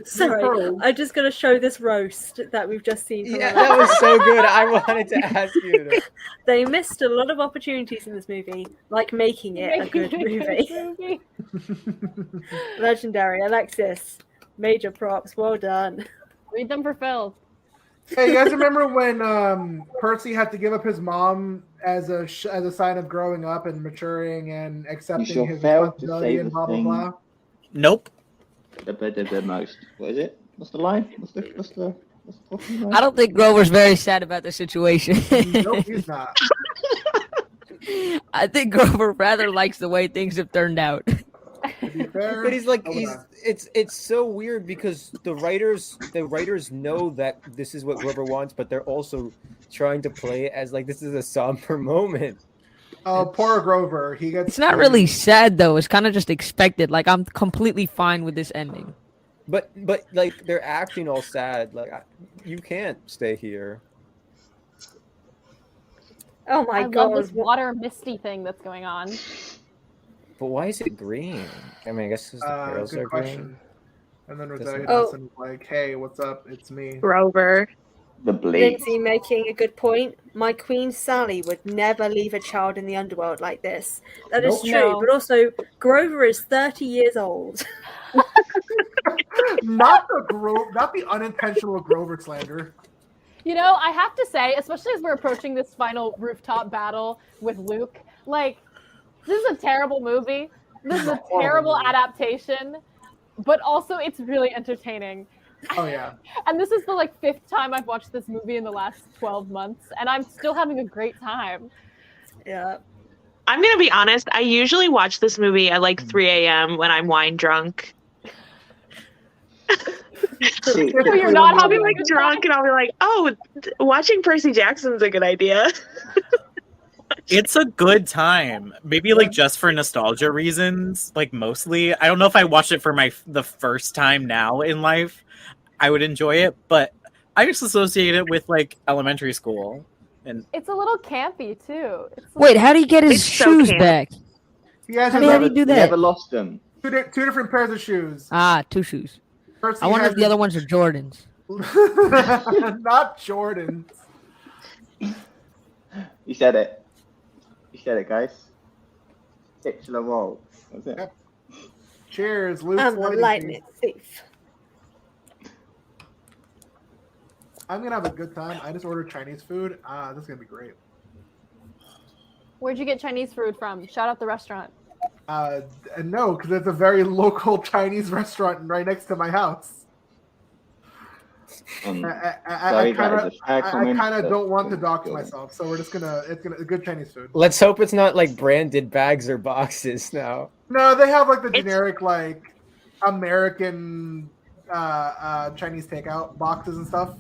Sorry, I'm just going to show this roast that we've just seen. Yeah, that was so good. I wanted to ask you that. They missed a lot of opportunities in this movie, like making it a good movie. Legendary. Alexis, major props. Well done. Read them for Phil. Hey, you guys remember when Percy had to give up his mom as a sign of growing up and maturing and accepting his responsibility and blah blah blah? Nope. The most. What is it? What's the line? What's the I don't think Grover's very sad about the situation. Nope, he's not. I think Grover rather likes the way things have turned out. To be fair, But it's so weird because the writers know that this is what Grover wants, but they're also trying to play it as like this is a somber moment. Oh, poor Grover. He gets. It's not really sad though. It's kind of just expected. Like I'm completely fine with this ending. But like they're acting all sad. Like you can't stay here. Oh my I god! love this water misty thing that's going on. But why is it green? I mean, I guess the pearls good are question. green. And then Rosario Dawson was like, "Hey, what's up? It's me, Grover." The bleed. Lindsay making a good point. My Queen Sally would never leave a child in the underworld like this. That is true, No. but also Grover is 30 years old. not the unintentional Grover slander." You know, I have to say, especially as we're approaching this final rooftop battle with Luke, like, this is a terrible movie. This is a terrible adaptation, but also it's really entertaining. Oh yeah. And this is the 5th time I've watched this movie in the last 12 months, and I'm still having a great time. Yeah. I'm gonna be honest. I usually watch this movie at 3 a.m. when I'm wine drunk. So you're not I'll be having a good drunk, time? and I'll be like, "Oh, watching Percy Jackson's a good idea." It's a good time. Maybe just for nostalgia reasons, mostly. I don't know if I watched it for the first time now in life, I would enjoy it, but I just associate it with elementary school. And It's a little campy too. Wait, how do you get his It's so shoes camp. back? How do you do that? Never lost them. Two different pairs of shoes. Ah, 2 shoes. Percy I wonder has if the other ones are Jordans. not Jordan. You said it. You said it, guys. Titular role. That's it. Yep. Cheers, Luke. I'm the lightning thief. I'm gonna have a good time. I just ordered Chinese food. This is gonna be great. Where'd you get Chinese food from? Shout out the restaurant. No, because it's a very local Chinese restaurant right next to my house. I kind of don't want to dox myself, so we're just gonna. It's good Chinese food. Let's hope it's not like branded bags or boxes now. No, they have like the generic like American Chinese takeout boxes and stuff.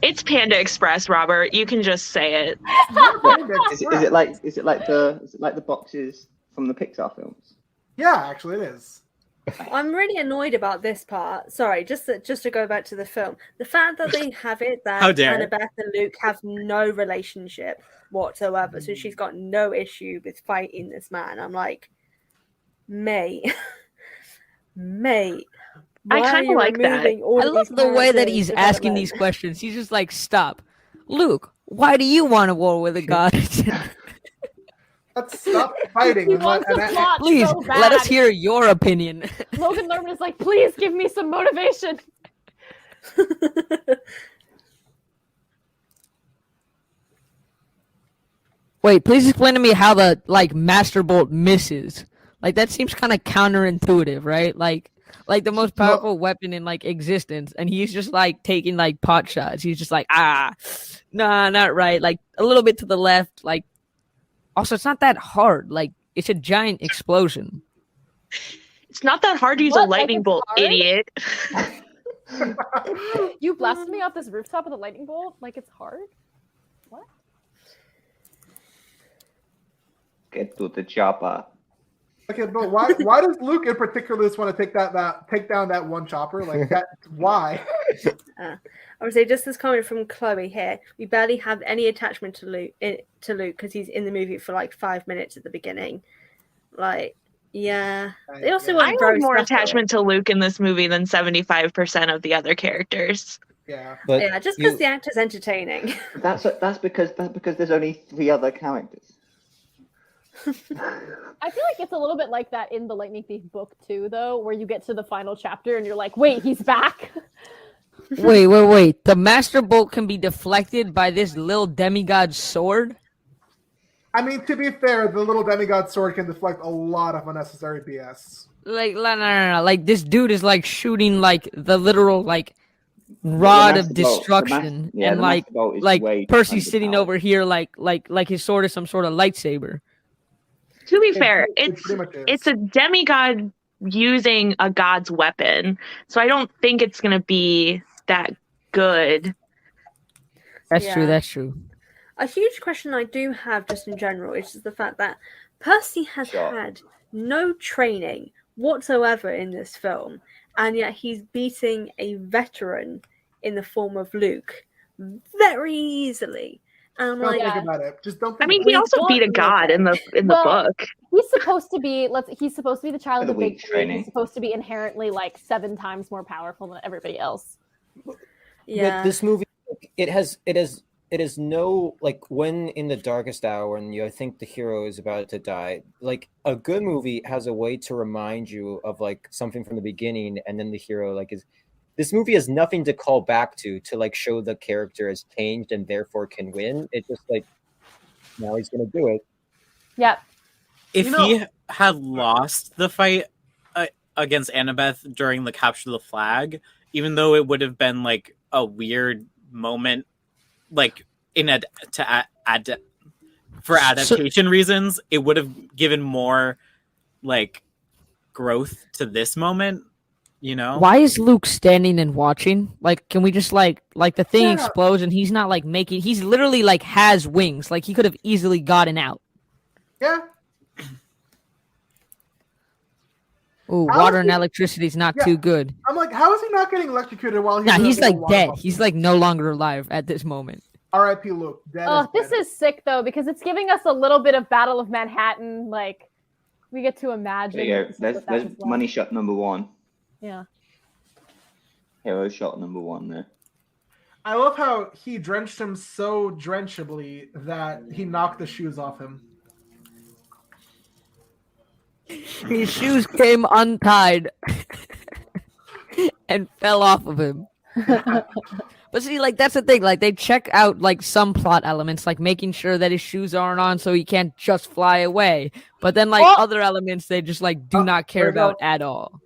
It's Panda Express, Robert. You can just say it. Is it like the boxes from the Pixar films? Yeah, actually, it is. I'm really annoyed about this part. Sorry, just to go back to the film. The fact that they have it that Annabeth and Luke have no relationship whatsoever, so she's got no issue with fighting this man. I'm like, mate. I kind of like that. I love the way that he's asking these questions. He's just like, stop. Luke, why do you want a war with a god? Let's stop fighting. Please, let us hear your opinion. Logan Lerman is like, please give me some motivation. Wait, please explain to me how the Master Bolt misses. Like, that seems kind of counterintuitive, right? Like the most powerful weapon in existence, and he's just taking pot shots. He's just nah, not right. Like a little bit to the left. Also, it's not that hard. It's a giant explosion. It's not that hard to use a lightning bolt, idiot. You blasted me off this rooftop with a lightning bolt? Like it's hard? What? Get to the chopper. Okay, but why does Luke in particular just want to take down that one chopper? Like that? Why? I would say just this comment from Chloe here. We barely have any attachment to Luke because he's in the movie for 5 minutes at the beginning. Yeah. They also I have more attachment to Luke in this movie than 75% of the other characters. Yeah, just because the actor's entertaining. That's because there's only 3 other characters. I feel like it's a little bit like that in the Lightning Thief book too, though, where you get to the final chapter and you're like, wait, he's back? Wait. The Master Bolt can be deflected by this little demigod sword? I mean, to be fair, the little demigod sword can deflect a lot of unnecessary BS. No. This dude is shooting the literal rod of destruction, and Percy's sitting over here like his sword is some sort of lightsaber. To be fair, it's a demigod using a god's weapon, so I don't think it's gonna be that good. That's true. A huge question I do have just in general is just the fact that Percy has had no training whatsoever in this film, and yet he's beating a veteran in the form of Luke very easily. And don't think about it. Just don't. I mean, he also beat a god in the book. He's supposed to be the child of the big three. He's supposed to be inherently 7 times more powerful than everybody else. Yeah. But this movie, it is no when in the darkest hour and you think the hero is about to die. A good movie has a way to remind you of something from the beginning, and then the hero is. This movie has nothing to call back to show the character has changed and therefore can win. It's just now he's gonna do it. Yep. If he had lost the fight against Annabeth during the capture of the flag, even though it would have been a weird moment, for adaptation reasons, it would have given more growth to this moment. Why is Luke standing and watching? Can we just the thing explodes and he's not making? He's literally has wings. He could have easily gotten out. Yeah. Ooh, water and electricity is not too good. I'm how is he not getting electrocuted while he's? Nah, he's dead. He's no longer alive at this moment. R.I.P. Luke. This is sick though because it's giving us a little bit of Battle of Manhattan. We get to imagine. There you go. There's money shot number 1. Yeah. Hero shot number 1 there. I love how he drenched him so drenchably that he knocked the shoes off him. His shoes came untied and fell off of him. But But see, like that's the thing. Like they check out like some plot elements, like making sure that his shoes aren't on, so he can't just fly away. But then like other elements, they just like do not care about at all.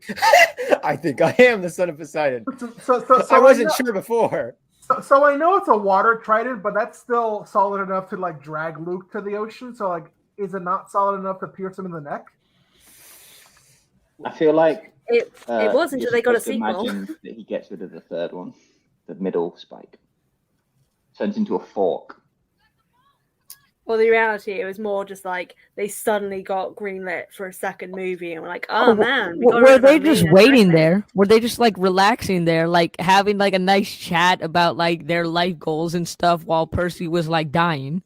I think I am the son of Poseidon. So I wasn't sure before. So I know it's a water trident, but that's still solid enough to like drag Luke to the ocean. So like, is it not solid enough to pierce him in the neck? I feel like it was until they got a supposed to sequel. Imagine that he gets rid of the third one, the middle spike, turns into a fork. Well, the reality, it was more just like they suddenly got greenlit for a second movie, and we're like, oh man, were they just waiting there? Were they just like relaxing there, like having like a nice chat about like their life goals and stuff while Percy was like dying?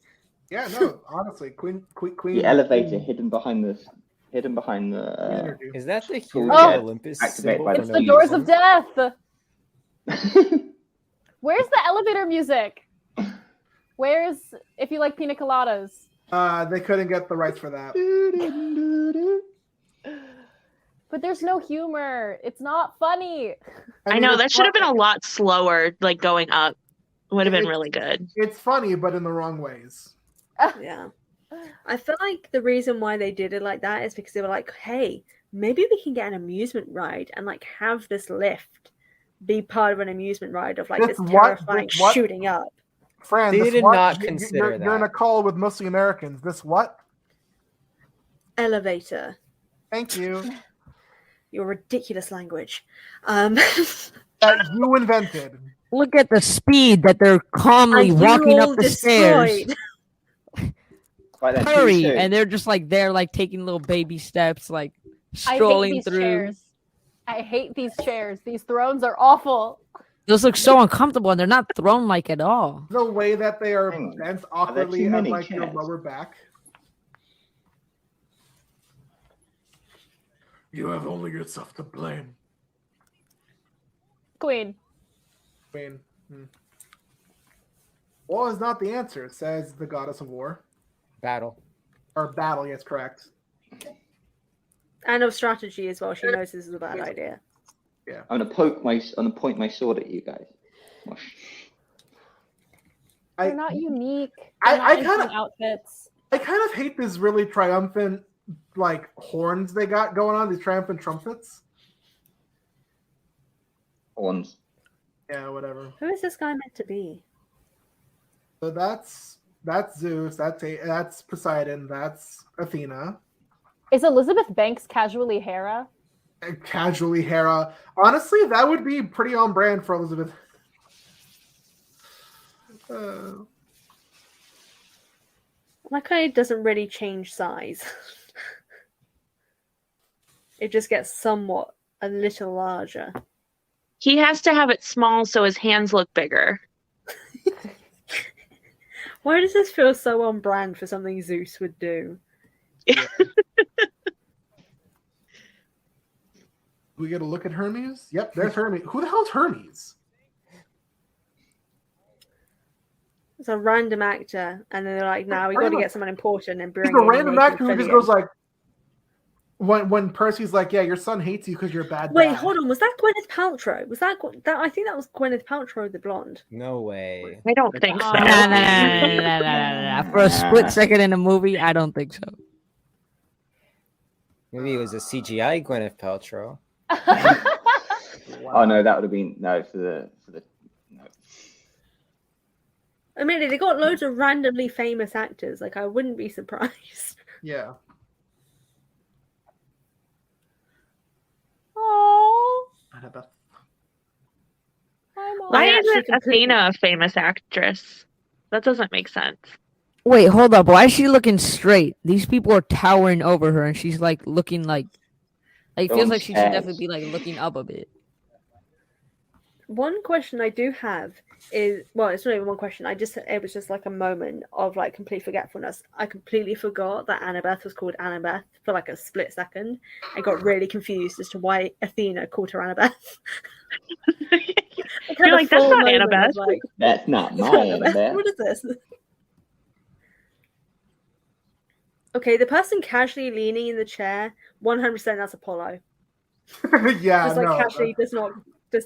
Yeah, no, honestly, Queen. The elevator hidden behind the. Is that the Huge Hero of Olympus activated symbol? by It's the doors of death. Where's the elevator music? Where's if you like pina coladas? They couldn't get the rights for that. But there's no humor. It's not funny. I know that should have been a lot slower, like going up. Would have been really good. It's funny, but in the wrong ways. Yeah. I feel like the reason why they did it like that is because they were like, hey, maybe we can get an amusement ride and like have this lift be part of an amusement ride of like this terrifying shooting up. Fran, they did not you're consider that. You're in a call with mostly Americans. This what? Elevator. Thank you. Your ridiculous language. That you invented. Look at the speed that they're calmly walking up the stairs. Hurry! And they're just like they're like taking little baby steps, like strolling through. Chairs. I hate these chairs. These thrones are awful. Those look so uncomfortable, and they're not thrown like at all. The way that they are bent awkwardly at like your lower back. You have only yourself to blame. Queen. War is not the answer, says the goddess of war. Battle. Or battle, yes, correct. And of strategy as well. She knows this is a bad idea. Yeah. I'm gonna point my sword at you guys. They're not unique. I kind of outfits. I kind of hate this really triumphant like horns they got going on. These triumphant trumpets. Horns. Yeah, whatever. Who is this guy meant to be? So that's Zeus. That's Poseidon. That's Athena. Is Elizabeth Banks casually Hera? Casually Hera. Honestly, that would be pretty on brand for Elizabeth. That guy doesn't really change size. It just gets somewhat a little larger. He has to have it small so his hands look bigger. Why does this feel so on brand for something Zeus would do? Yeah. We get a look at Hermes? Yep, there's Hermes. Who the hell's Hermes? It's a random actor, and then they're like, "Now we got to get someone important and bring." He's a random actor who just goes like, when Percy's like, "Yeah, your son hates you because you're a bad." Wait, dad. hold on. Was that Gwyneth Paltrow? Was that? I think that was Gwyneth Paltrow, the blonde. No way. I don't think so. Nah. For a split second in a movie, I don't think so. Maybe it was a CGI Gwyneth Paltrow. Oh no, that would have been for the no. I mean, they got loads of randomly famous actors. Like, I wouldn't be surprised. Yeah. Oh. Annabeth. Why isn't Athena a famous actress? That doesn't make sense. Wait, hold up. Why is she looking straight? These people are towering over her, and she's like looking like it feels like she should definitely be like looking up a bit. One question I do have is, well, it's not even one question. It was just like a moment of like complete forgetfulness. I completely forgot that Annabeth was called Annabeth for like a split second. I got really confused as to why Athena called her Annabeth. You're like, that's not Annabeth. Like, that's not my Annabeth. What is this? Okay, the person casually leaning in the chair, 100% that's Apollo. Yeah, just like casually does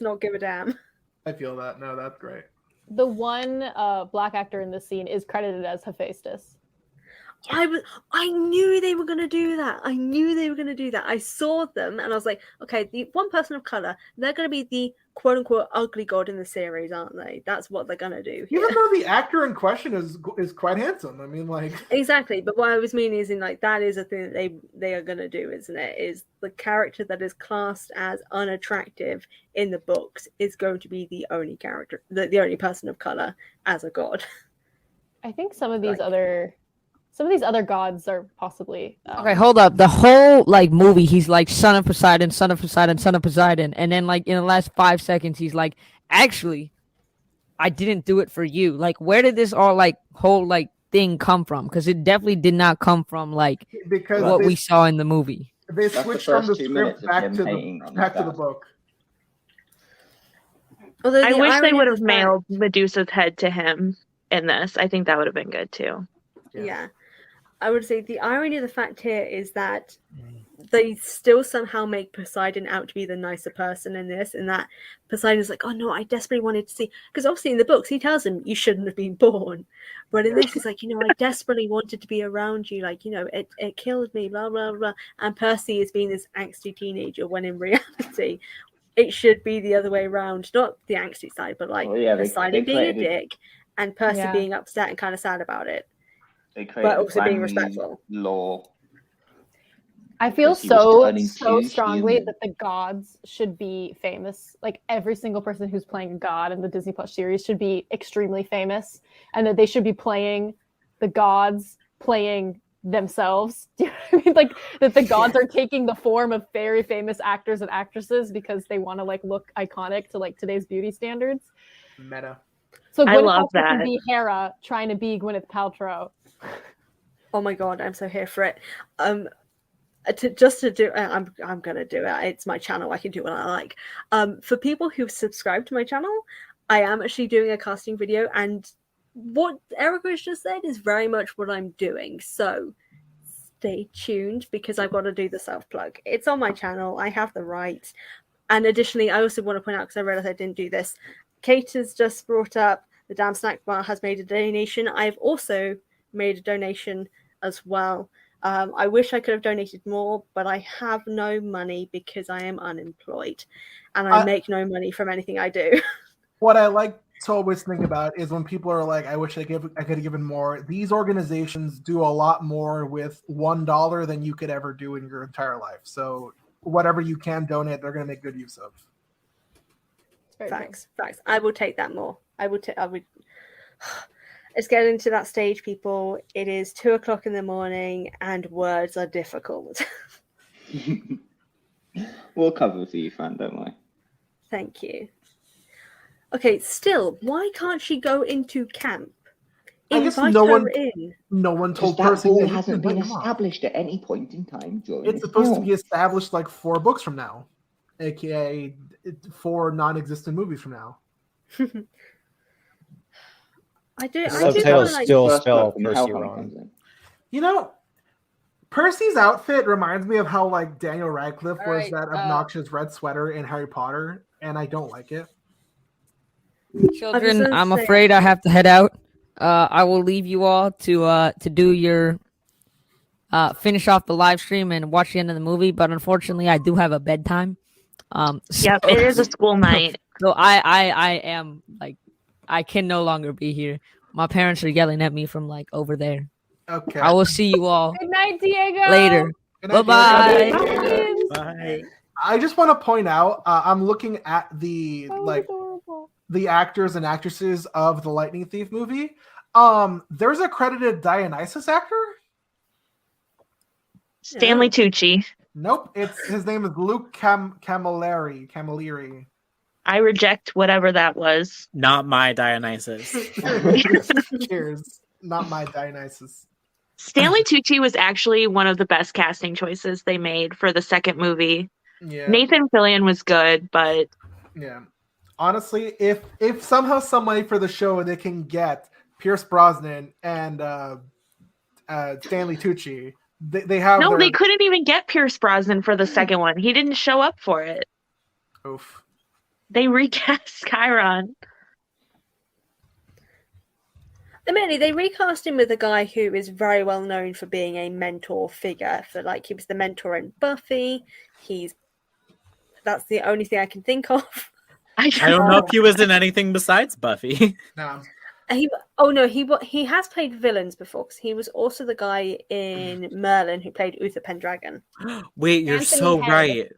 not give a damn. I feel that. No, that's great. The one black actor in this scene is credited as Hephaestus. I knew they were going to do that. I knew they were going to do that. I saw them and I was like, okay, the one person of color, they're going to be the quote unquote ugly god in the series, aren't they? That's what they're going to do here. Even though the actor in question is quite handsome. I mean, like exactly. But what I was meaning is in like that is a thing that they are going to do, isn't it? Is the character that is classed as unattractive in the books is going to be the only character, the only person of color as a god. I think some of these other gods are possibly okay, hold up. The whole like movie, he's like son of Poseidon, son of Poseidon, son of Poseidon, and then like in the last 5 seconds, he's like, actually, I didn't do it for you. Like, where did this all like whole like thing come from? Because it definitely did not come from like what we saw in the movie. They switched from the script back to the book. I wish they would have mailed Medusa's head to him in this. I think that would have been good too. Yeah. I would say the irony of the fact here is that they still somehow make Poseidon out to be the nicer person in this, and that Poseidon's like, oh no, I desperately wanted to see, because obviously in the books he tells him you shouldn't have been born, but in this he's like, I desperately wanted to be around you, like, it killed me, blah blah blah, and Percy is being this angsty teenager when in reality it should be the other way around, not the angsty side, but like Poseidon being a dick and Percy being upset and kind of sad about it. But also being respectful. Law. I feel so strongly that the gods should be famous. Like every single person who's playing a god in the Disney Plus series should be extremely famous, and that they should be playing the gods playing themselves. Do you know what I mean? Like that the gods are taking the form of very famous actors and actresses because they want to like look iconic to like today's beauty standards. Meta. So I love that. Can be Hera trying to be Gwyneth Paltrow. Oh my god, I'm so here for it. I'm gonna do it. It's my channel. I can do what I like. For people who subscribe to my channel, I am actually doing a casting video, and what Erica has just said is very much what I'm doing. So stay tuned because I've got to do the self plug. It's on my channel. I have the right. And additionally, I also want to point out, because I realized I didn't do this. Kate has just brought up the Damn Snack Bar has made a donation. I've also made a donation as well. I wish I could have donated more, but I have no money because I am unemployed and I make no money from anything I do. What I like to always think about is when people are like, I wish I could have given more. These organizations do a lot more with $1 than you could ever do in your entire life. So whatever you can donate, they're going to make good use of. Facts. I will take that more. I would. It's getting to that stage, people. It is 2:00 in the morning, and words are difficult. We'll cover for you, Fran. Don't worry. Thank you. Okay. Still, why can't she go into camp? I guess no one told Percy that hasn't been established at any point in time. It's supposed to be established like 4 books from now, aka 4 non-existent movies from now. I do still spell Percy wrong. Percy's outfit reminds me of how like Daniel Radcliffe wears that obnoxious red sweater in Harry Potter, and I don't like it. Children, I'm afraid I have to head out. I will leave you all to do your finish off the live stream and watch the end of the movie. But unfortunately, I do have a bedtime. Yep, it is a school night. So I am like, I can no longer be here. My parents are yelling at me from like over there. Okay. I will see you all. Good night, Diego. Later. Bye-bye. Bye. I just want to point out, I'm looking at the the actors and actresses of the Lightning Thief movie. There's a credited Dionysus actor. Stanley Tucci. Nope, his name is Luke Camilleri. I reject whatever that was. Not my Dionysus. Cheers. Not my Dionysus. Stanley Tucci was actually one of the best casting choices they made for the second movie. Yeah. Nathan Fillion was good, but yeah. Honestly, if somehow some way for the show they can get Pierce Brosnan and Stanley Tucci, they have they couldn't even get Pierce Brosnan for the second one. He didn't show up for it. Oof. They recast Chiron. Admittedly, they recast him with a guy who is very well known for being a mentor figure. For like, he was the mentor in Buffy. That's the only thing I can think of. I don't know if he was in anything besides Buffy. No. He has played villains before, because he was also the guy in Merlin who played Uther Pendragon. Wait, you're Anthony so Head. right.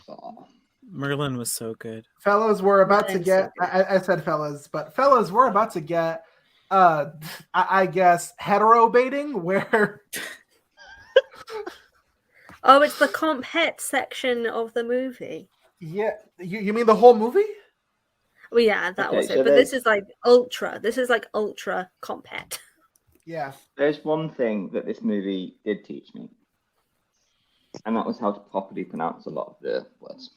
Oh. Merlin was so good. Fellas, we're about to Merlin's get. so I said fellas, but fellas, we're about to get. I guess hetero baiting where. Oh, it's the comp het section of the movie. Yeah, you mean the whole movie? Well, yeah, that Okay, was it. so But this is like ultra. This is like ultra comp het. Yeah. There's one thing that this movie did teach me, and that was how to properly pronounce a lot of the words.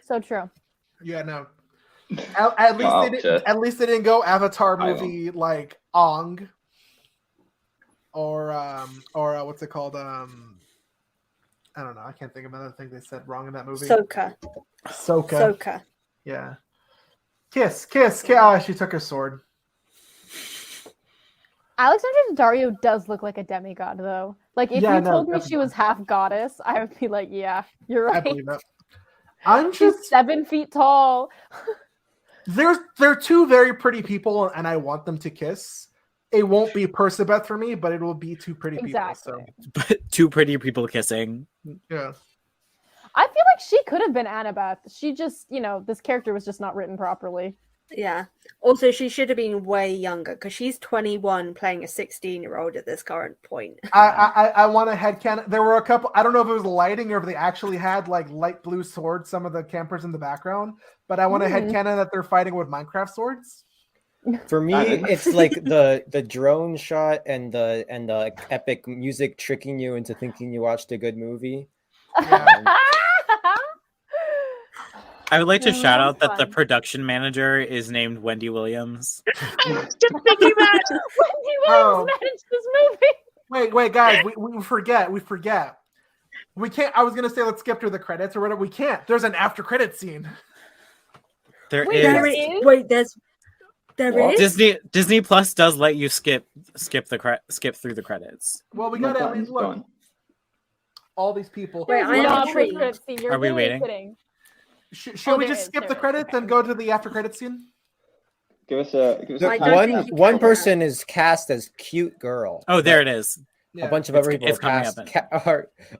So true. Yeah, no. At least they didn't go Avatar movie like Ong, or what's it called? I don't know. I can't think of another thing they said wrong in that movie. Soka. Yeah. Kiss. Oh, she took her sword. Alexandra Daddario does look like a demigod, though. Like, if you told me she was half goddess, I would be like, yeah, you're right. I believe that. I'm just She's 7 feet tall. They're two very pretty people, and I want them to kiss. It won't be Percabeth for me, but it will be two pretty people. So. But two pretty people kissing. Yeah. I feel like she could have been Annabeth. She just, this character was just not written properly. Yeah. Also, she should have been way younger, because she's 21 playing a 16-year-old at this current point. I want a headcanon. There were a couple. I don't know if it was lighting or if they actually had like light blue swords. Some of the campers in the background, but I want a headcanon that they're fighting with Minecraft swords. For me, it's like the drone shot and the epic music tricking you into thinking you watched a good movie. Yeah. I would like to shout out that the production manager is named Wendy Williams. I was just thinking that. Wendy Williams managed this movie. Wait, guys, we forget. We can't. I was gonna say let's skip through the credits or whatever. We can't. There's an after credit scene. There Wait, there is? Disney Plus does let you skip through the credits. Well, we gotta at least look. All these people. Wait, I'm intrigued. Are we waiting? Should we just skip the credits and go to the after credit scene? Give us a one person is cast as cute girl. Oh, there it is. Yeah. A bunch of other people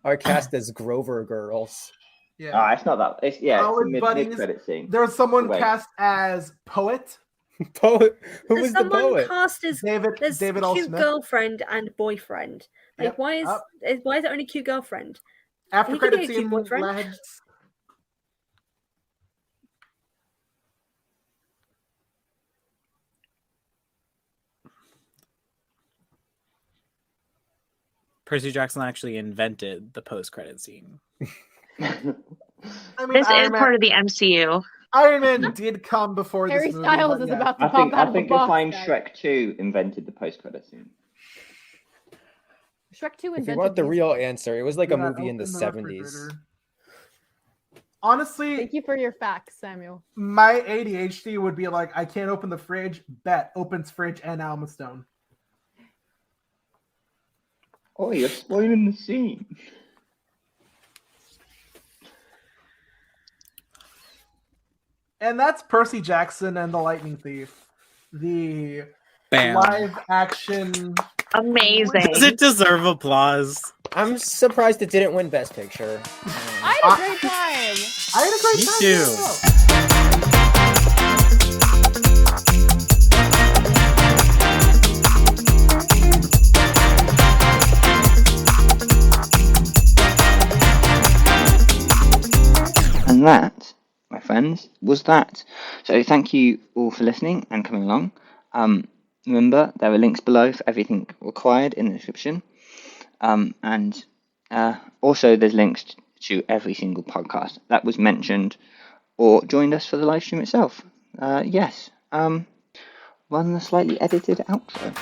are cast as Grover girls. Yeah. It's not that. It's mid credit scene. There was someone cast as Poet. Poet. Who There's was the poet? Cast as David cute Smith. girlfriend and boyfriend. Like, Yep. why is it only cute girlfriend? After He could credit be a cute scene. boyfriend. Lads. Percy Jackson actually invented the post-credit scene. I mean, This is part of the MCU. Iron Man did come before Harry this movie. Styles but is yeah. about to pop out I of think the you'll box. find guys. Shrek 2 invented the post-credit scene. Shrek 2 If invented you want the these. real answer, it was like a Yeah, movie in the open 70s. refrigerator. Honestly, Thank you for your facts, Samuel. my ADHD would be like, I can't open the fridge. Bet opens fridge and Alma Stone. Oh, you're spoiling the scene. And that's Percy Jackson and the Lightning Thief. The Bam. live action. Amazing. Does it deserve applause? I'm surprised it didn't win Best Picture. I had a great time. I had a great Me time. too. as well. And that, my friends, was that. So thank you all for listening and coming along. Remember, there are links below for everything required in the description. And also there's links to every single podcast that was mentioned or joined us for the live stream itself. Yes. Run the slightly edited outro.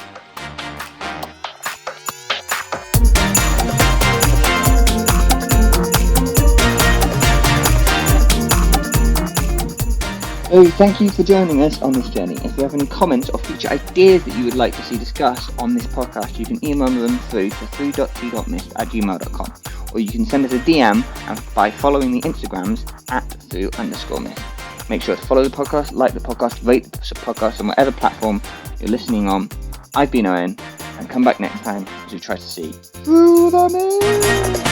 So thank you for joining us on this journey. If you have any comments or future ideas that you would like to see discussed on this podcast, you can email them through to 3.t.mist@gmail.com, or you can send us a DM by following the Instagrams @through_mist. Make sure to follow the podcast, like the podcast, rate the podcast on whatever platform you're listening on. I've been Owen, and come back next time as we try to see through the mist.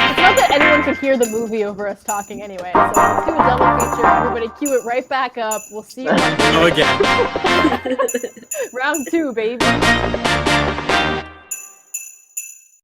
It's not that anyone could hear the movie over us talking anyway, so let's do a double feature. Everybody cue it right back up. We'll see you Go again. Round 2, baby.